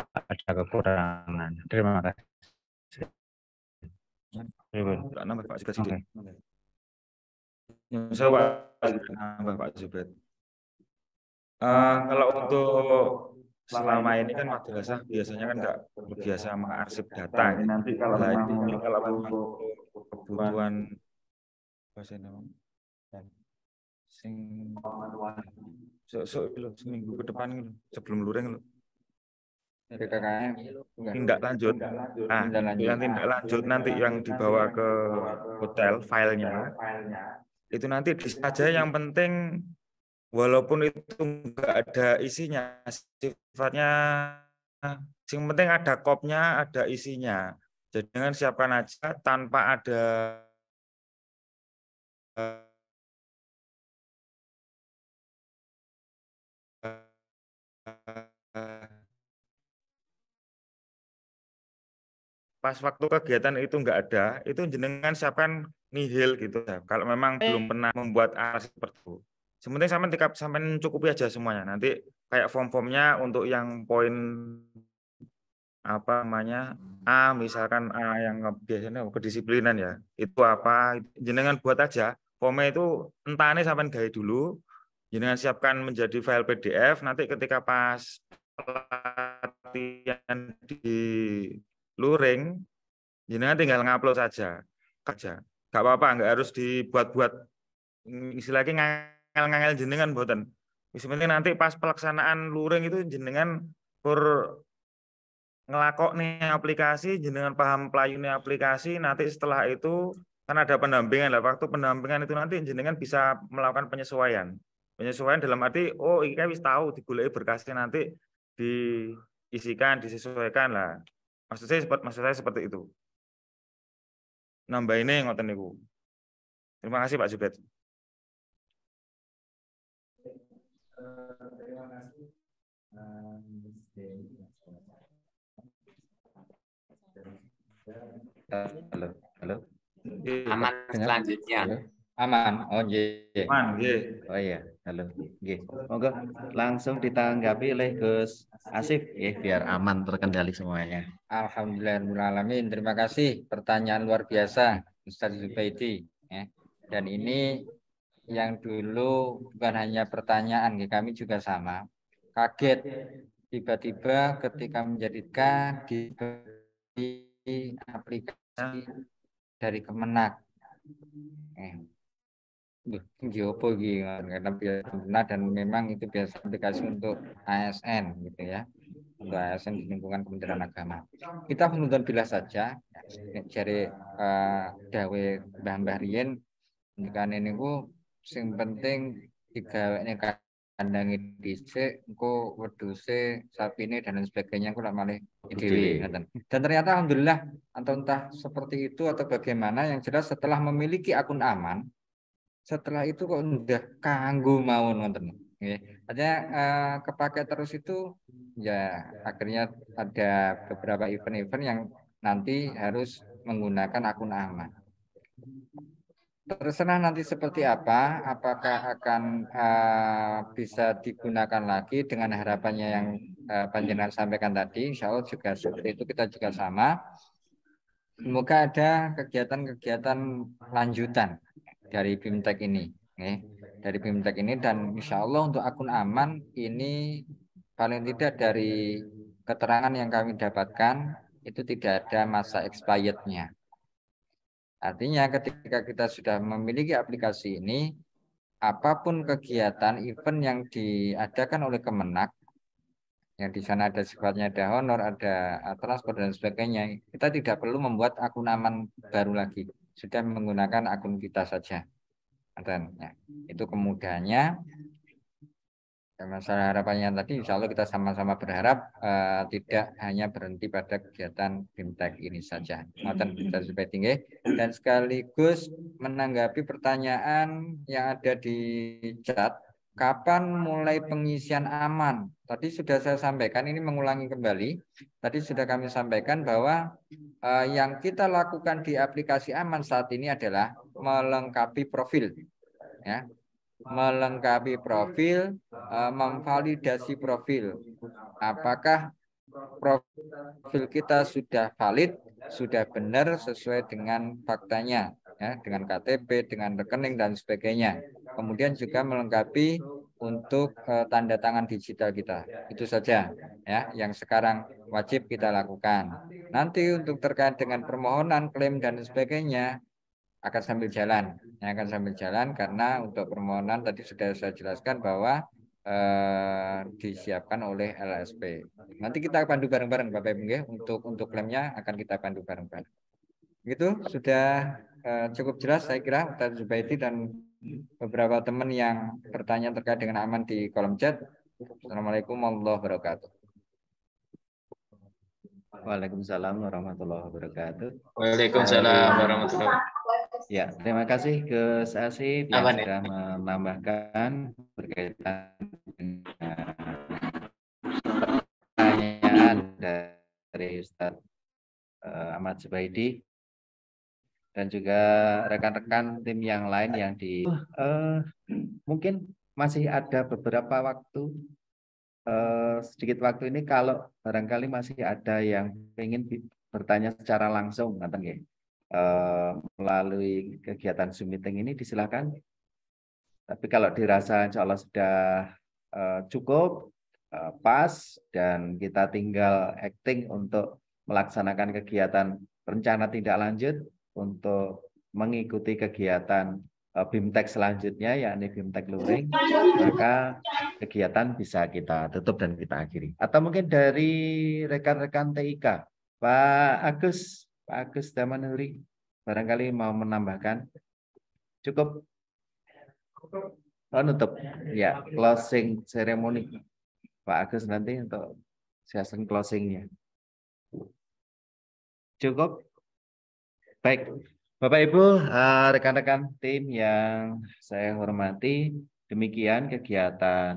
ada kekurangan. Terima kasih. Nambah Pak Zubaid. Oke. Saya nambah Pak Zubaid. Kalau untuk selama ini kan madrasah biasanya kan nggak terbiasa mengarsip data. Nanti kalau kebutuhan apa sih namanya? Sing seminggu ke depan gitu, sebelum luring lo. PKKM Tindak lanjut. Nah, yang tindak lanjut nanti yang dibawa ke hotel filenya itu nanti saja yang penting walaupun itu nggak ada isinya sifatnya yang penting ada kopnya ada isinya jadi dengan siapkan aja tanpa ada pas waktu kegiatan itu nggak ada, itu jenengan siapkan nihil gitu ya. Kalau memang belum pernah membuat arsip seperti itu. Sementing sampai cukupi aja semuanya. Nanti kayak form-formnya untuk yang poin apa namanya A, misalkan A yang biasanya kedisiplinan ya. Itu apa? Jenengan buat aja. Formnya itu entah nih sampai gaya dulu. Jenengan siapkan menjadi file PDF. Nanti ketika pas pelatihan di luring, jenengan tinggal ngupload saja. Gak apa-apa, nggak harus dibuat-buat istilahnya ngangel-ngangel jenengan buatan. Sebenarnya nanti pas pelaksanaan luring itu jenengan pur ngelakok nih aplikasi, jenengan paham pelayunnya aplikasi, nanti setelah itu kan ada pendampingan lah. Waktu pendampingan itu nanti jenengan bisa melakukan penyesuaian. Penyesuaian dalam arti, oh ini kan wis tahu digulai berkasnya nanti diisikan, disesuaikan lah. Maksud saya seperti itu. Nambah ini ngoten niku. Terima kasih Pak Zubaid. Terima kasih. Halo. Aman selanjutnya. Halo. Aman. Oh iya. Aman, nggih. Oh iya, halo. Nggih. Monggo langsung ditanggapi oleh Gus Asif ya biar aman terkendali semuanya. Alhamdulillahirrahmanirrahim. Terima kasih. Pertanyaan luar biasa, Ustaz Zubaidi. Ya. Dan ini yang dulu bukan hanya pertanyaan, kami juga sama. Kaget tiba-tiba ketika menjadikan di aplikasi dari Kemenak. Karena biasa dan memang itu biasa aplikasi untuk ASN gitu ya. Untuk ASN di lingkungan Kementerian Agama. Kita menonton bila saja dari dawe Mbah Rien kan ini ku sing penting digawene kandangi dhisik engko wedhuse sapine dan lain sebagainya ku lak malih dhewe ngoten. Dan ternyata alhamdulillah entah seperti itu atau bagaimana yang jelas setelah memiliki akun aman setelah itu kok udah kanggo mawon ngoten. Artinya kepake terus itu ya akhirnya ada beberapa event-event yang nanti harus menggunakan akun aman. Terserah nanti seperti apa, apakah akan bisa digunakan lagi dengan harapannya yang panjenengan sampaikan tadi, insya Allah juga seperti itu, kita juga sama. Semoga ada kegiatan-kegiatan lanjutan dari BIMTEK ini, dari BIMTEK ini, dan insya Allah untuk akun aman ini paling tidak dari keterangan yang kami dapatkan itu tidak ada masa expirednya. Artinya ketika kita sudah memiliki aplikasi ini, apapun kegiatan event yang diadakan oleh Kemenak, yang di sana ada sifatnya ada honor, ada transport dan sebagainya, kita tidak perlu membuat akun aman baru lagi, sudah menggunakan akun kita saja. Dan ya, itu kemudahannya. Masalah harapannya tadi, insya Allah kita sama-sama berharap tidak hanya berhenti pada kegiatan BIMTEK ini saja. Dan sekaligus menanggapi pertanyaan yang ada di chat, kapan mulai pengisian aman? Tadi sudah saya sampaikan, ini mengulangi kembali. Tadi sudah kami sampaikan bahwa yang kita lakukan di aplikasi aman saat ini adalah melengkapi profil, ya. Melengkapi profil, memvalidasi profil. Apakah profil kita sudah valid, sudah benar sesuai dengan faktanya, ya, dengan KTP, dengan rekening dan sebagainya. Kemudian juga melengkapi untuk tanda tangan digital kita. Itu saja, ya, yang sekarang wajib kita lakukan. Nanti untuk terkait dengan permohonan, klaim dan sebagainya akan sambil jalan, karena untuk permohonan tadi sudah saya jelaskan bahwa disiapkan oleh LSP. Nanti kita pandu bareng-bareng Bapak Ibu, ya, untuk klaimnya akan kita pandu bareng-bareng. Itu sudah cukup jelas saya kira Ustaz Zubaidi dan beberapa teman yang bertanya terkait dengan aman di kolom chat. Assalamualaikum warahmatullahi wabarakatuh. Waalaikumsalam warahmatullahi wabarakatuh. Waalaikumsalam warahmatullahi wabarakatuh. Ya, terima kasih ke Asif yang sudah menambahkan berkaitan dengan pertanyaan dari Ustaz Ahmad Zubaidi dan juga rekan-rekan tim yang lain yang mungkin masih ada beberapa waktu, sedikit waktu ini, kalau barangkali masih ada yang ingin bertanya secara langsung, melalui kegiatan Zoom meeting ini disilakan. Tapi kalau dirasa insya Allah sudah cukup, pas, dan kita tinggal acting untuk melaksanakan kegiatan rencana tindak lanjut untuk mengikuti kegiatan BIMTEK selanjutnya, yakni BIMTEK Luring, maka kegiatan bisa kita tutup dan kita akhiri. Atau mungkin dari rekan-rekan TIK, Pak Agus Damanuri, barangkali mau menambahkan. Cukup? Oh, nutup. Ya, closing ceremony. Pak Agus nanti untuk session closingnya. Cukup? Baik. Bapak Ibu, rekan-rekan tim yang saya hormati, demikian kegiatan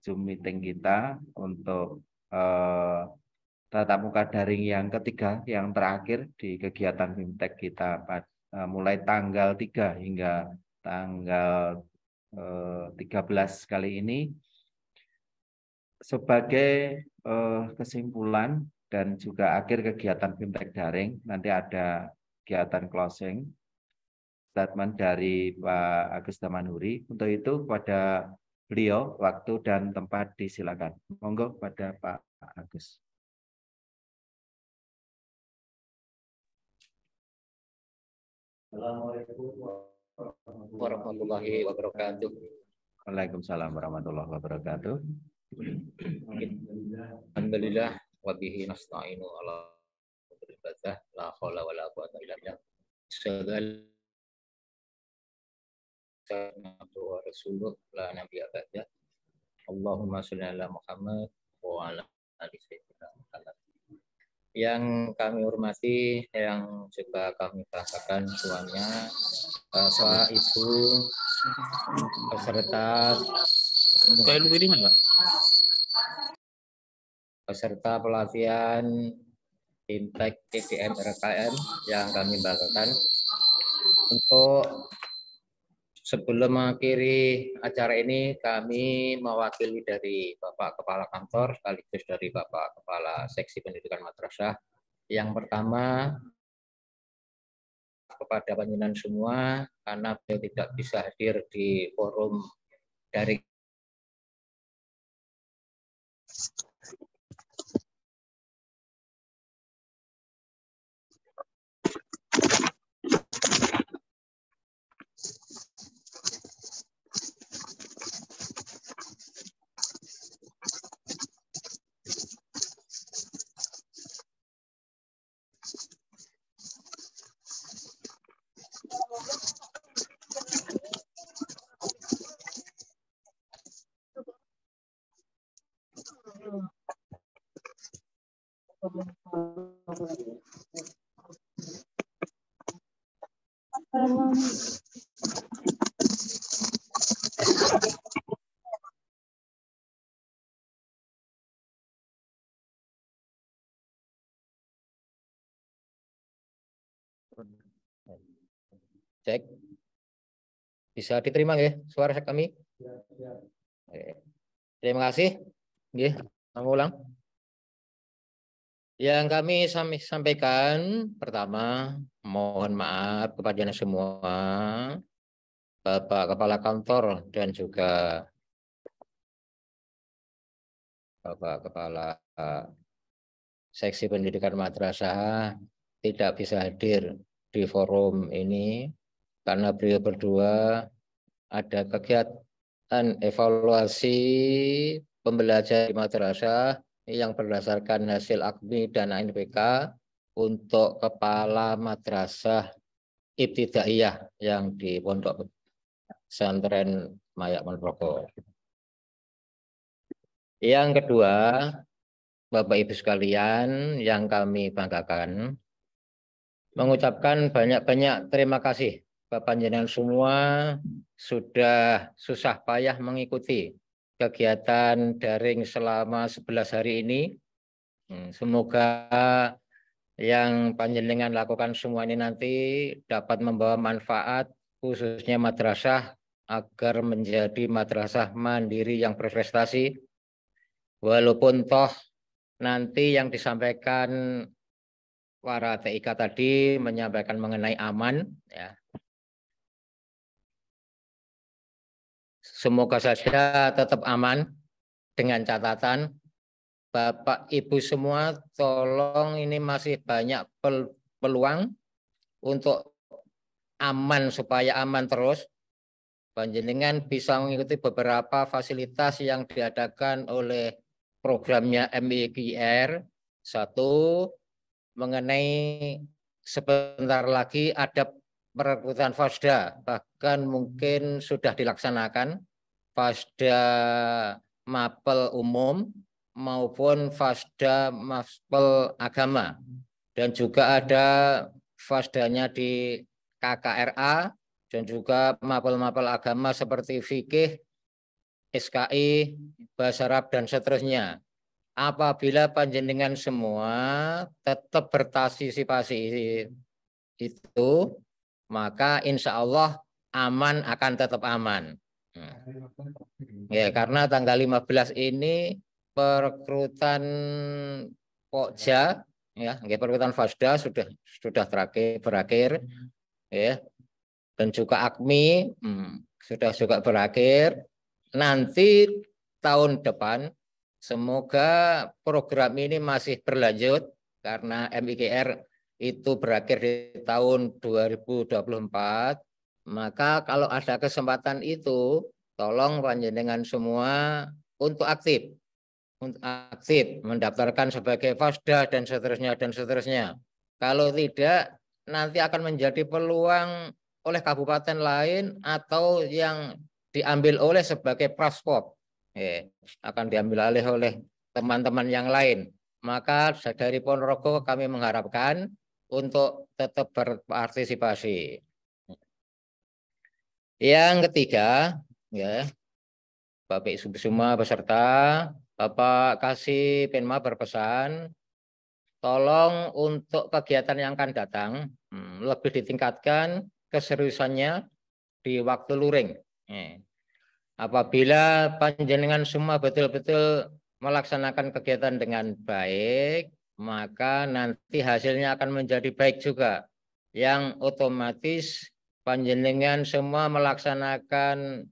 Zoom meeting kita untuk tatap muka daring yang ketiga, yang terakhir di kegiatan BIMTEK kita mulai tanggal 3 hingga tanggal 13 kali ini. Sebagai kesimpulan dan juga akhir kegiatan BIMTEK daring, nanti ada kegiatan closing statement dari Pak Agus Damanuri. Untuk itu kepada beliau waktu dan tempat disilakan. Monggo pada Pak Agus. Assalamualaikum warahmatullahi wabarakatuh. Waalaikumsalam warahmatullahi wabarakatuh. Alhamdulillah wa bihi nasta'inu ala ibadah la haula wala quwwata illa billah. Segala wa rasulullah la nabiyya ba'da. Allahumma shalli ala Muhammad wa ala ali sayyidina Muhammad. Yang kami hormati, yang juga kami bahagiakan semuanya, Bapak, Ibu, peserta pelatihan BIMTEK EDM RKM yang kami banggakan. Untuk sebelum mengakhiri acara ini, kami mewakili dari Bapak Kepala Kantor sekaligus dari Bapak Kepala Seksi Pendidikan Madrasah. Yang pertama, kepada panjenengan semua, karena beliau tidak bisa hadir di forum dari cek. Bisa diterima ya suara kami? Terima kasih. Nggih, ulang. Yang kami sampaikan pertama, mohon maaf kepada semua Bapak Kepala Kantor dan juga Bapak Kepala Seksi Pendidikan Madrasah tidak bisa hadir di forum ini karena beliau berdua ada kegiatan evaluasi pembelajaran di madrasah yang berdasarkan hasil AKMI dan ANPK untuk kepala madrasah ibtidaiyah yang di Pondok Pesantren Mayak Ponorogo. Yang kedua, Bapak Ibu sekalian yang kami banggakan, mengucapkan banyak-banyak terima kasih Bapak panjenengan semua sudah susah payah mengikuti kegiatan daring selama 11 hari ini. Semoga yang panjenengan lakukan semua ini nanti dapat membawa manfaat khususnya madrasah agar menjadi madrasah mandiri yang berprestasi. Walaupun toh nanti yang disampaikan para TIK tadi menyampaikan mengenai aman, ya. Semoga saja tetap aman dengan catatan Bapak Ibu semua tolong ini masih banyak peluang untuk aman supaya aman terus. Panjenengan bisa mengikuti beberapa fasilitas yang diadakan oleh programnya MIGR. Satu, mengenai sebentar lagi ada perekrutan Fasda, bahkan mungkin sudah dilaksanakan Fasda Mapel umum maupun Fasda Mapel agama, dan juga ada Fasdanya di KKRA dan juga mapel-mapel agama seperti fikih, SKI, bahasa Arab dan seterusnya. Apabila panjenengan semua tetap berpartisipasi itu, maka insya Allah aman akan tetap aman. Ya, karena tanggal 15 ini perekrutan Pokja, ya, perekrutan Fasda sudah berakhir, ya, dan juga AKMI sudah juga berakhir. Nanti tahun depan semoga program ini masih berlanjut karena MIGR itu berakhir di tahun 2024. Maka kalau ada kesempatan itu, tolong panjenengan semua untuk aktif mendaftarkan sebagai Fasda dan seterusnya. Kalau tidak, nanti akan menjadi peluang oleh kabupaten lain atau yang diambil oleh sebagai Praspop, akan diambil alih oleh teman-teman yang lain. Maka dari Ponorogo kami mengharapkan untuk tetap berpartisipasi. Yang ketiga, ya, Bapak Ibu semua beserta, Bapak Kasih Penma berpesan, tolong untuk kegiatan yang akan datang lebih ditingkatkan keseriusannya di waktu luring. Apabila panjenengan semua betul-betul melaksanakan kegiatan dengan baik, maka nanti hasilnya akan menjadi baik juga. Yang otomatis panjenengan semua melaksanakan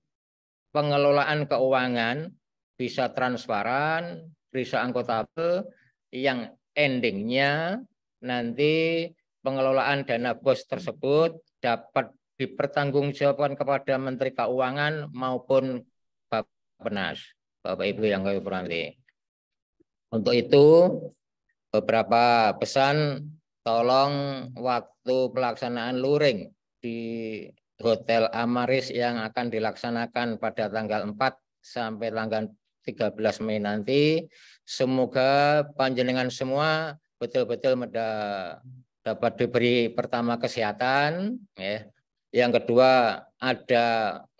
pengelolaan keuangan bisa transparan, bisa akuntabel, yang endingnya nanti pengelolaan dana BOS tersebut dapat dipertanggungjawabkan kepada Menteri Keuangan maupun Bappenas, Bapak Ibu yang kami hormati. Untuk itu beberapa pesan, tolong waktu pelaksanaan luring di Hotel Amaris yang akan dilaksanakan pada tanggal 4 sampai tanggal 13 Mei nanti, semoga panjenengan semua betul-betul dapat diberi pertama kesehatan, ya. Yang kedua, ada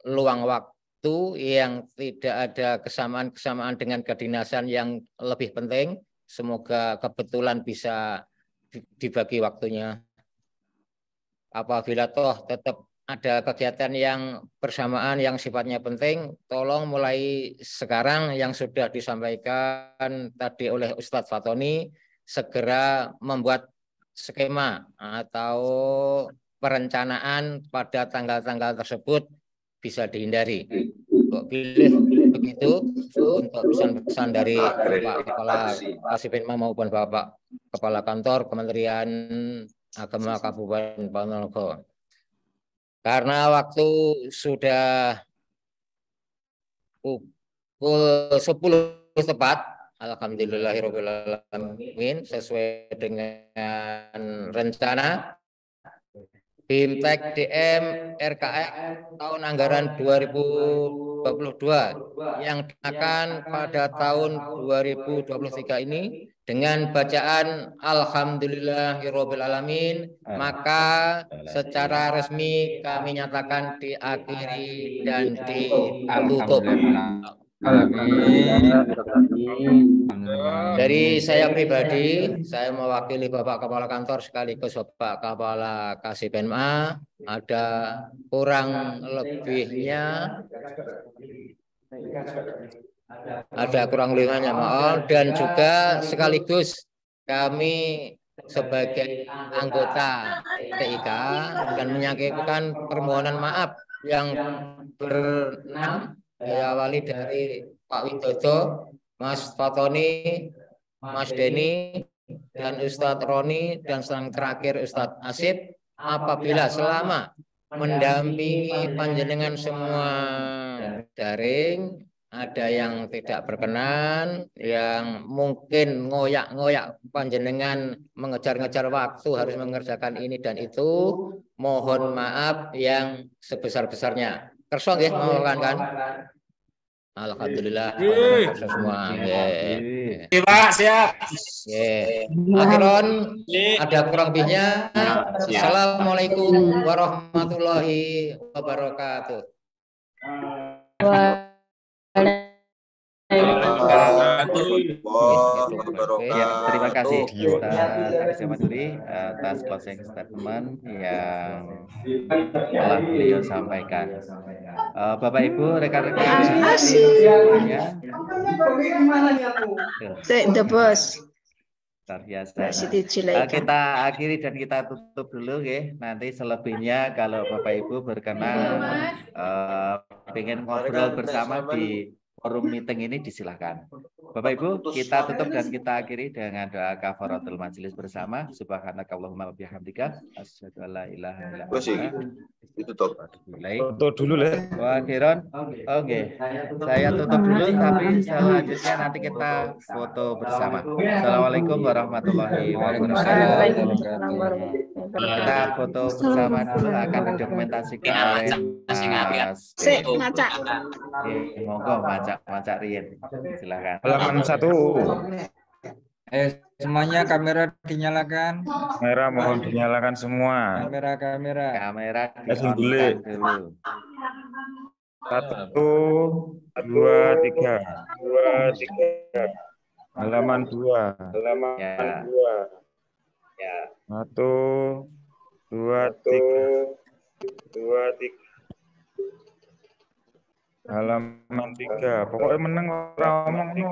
luang waktu yang tidak ada kesamaan-kesamaan dengan kedinasan yang lebih penting. Semoga kebetulan bisa dibagi waktunya. Apabila toh tetap ada kegiatan yang bersamaan yang sifatnya penting, tolong mulai sekarang yang sudah disampaikan tadi oleh Ustadz Fatoni, segera membuat skema atau perencanaan pada tanggal-tanggal tersebut bisa dihindari. Kok pilih begitu untuk pesan-pesan dari Bapak Kepala Kasipinma maupun Bapak Kepala Kantor Kementerian Agama Kabupaten Ponorogo. Karena waktu sudah pukul 10 tepat, alhamdulillahirabbil alamin, sesuai dengan rencana BIMTEK DM RKF tahun anggaran 2022 yang akan pada tahun 2023 ini dengan bacaan alhamdulillahirabbil alamin, maka secara resmi kami nyatakan diakhiri dan ditutup. Dari saya pribadi, saya mewakili Bapak Kepala Kantor sekaligus Bapak Kepala Kasipinma, ada kurang lebihnya, mohon, dan juga sekaligus kami sebagai anggota TIK dan menyampaikan permohonan maaf yang berenam, diawali dari Pak Widodo, Mas Fatoni, Mas Denny, dan Ustadz Roni, dan yang terakhir Ustadz Asif. Apabila selama mendampingi panjenengan semua daring, ada yang tidak berkenan, yang mungkin ngoyak-ngoyak panjenengan mengejar-ngejar waktu harus mengerjakan ini dan itu, mohon maaf yang sebesar-besarnya. Kerso nggih mohon kan? Alhamdulillah semua. Pak, siap. Akhiron, ada kurang lebihnya. Assalamualaikum warahmatullahi wabarakatuh. Ya, terima kasih Ustaz Maduri atas closing statement yang telah beliau sampaikan. Bapak Ibu, rekan-rekan semuanya, The boss. Kita akhiri dan kita tutup dulu ya. Nanti selebihnya kalau Bapak Ibu berkenan pengen ngobrol bersama di forum meeting ini disilahkan. Bapak Ibu, kita tutup dan kita akhiri dengan doa kafaratul majelis bersama. Subhanakallahumma wa bihamdika asyhadu an la ilaha illa anta. Ditutup. Tutup dulu lah. Wah, Kiron. Oke. Saya tutup dulu tapi selanjutnya nanti kita foto bersama. Assalamualaikum warahmatullahi wabarakatuh. Kita foto bersama dulu akan didokumentasikan oleh Mas. Monggo Macak Rien. Silakan. Halaman 1. Semuanya kamera dinyalakan. Kamera mohon dinyalakan semua. Kamera Langsung di-on-kan dulu. 1, 2, 3. Halaman 2. Ya. 1, 2, 3. Halaman 3. Pokoknya meneng ora omong no.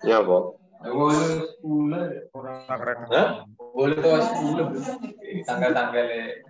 Ya, Bang. Boleh tuh 10 tanggal-tanggalnya.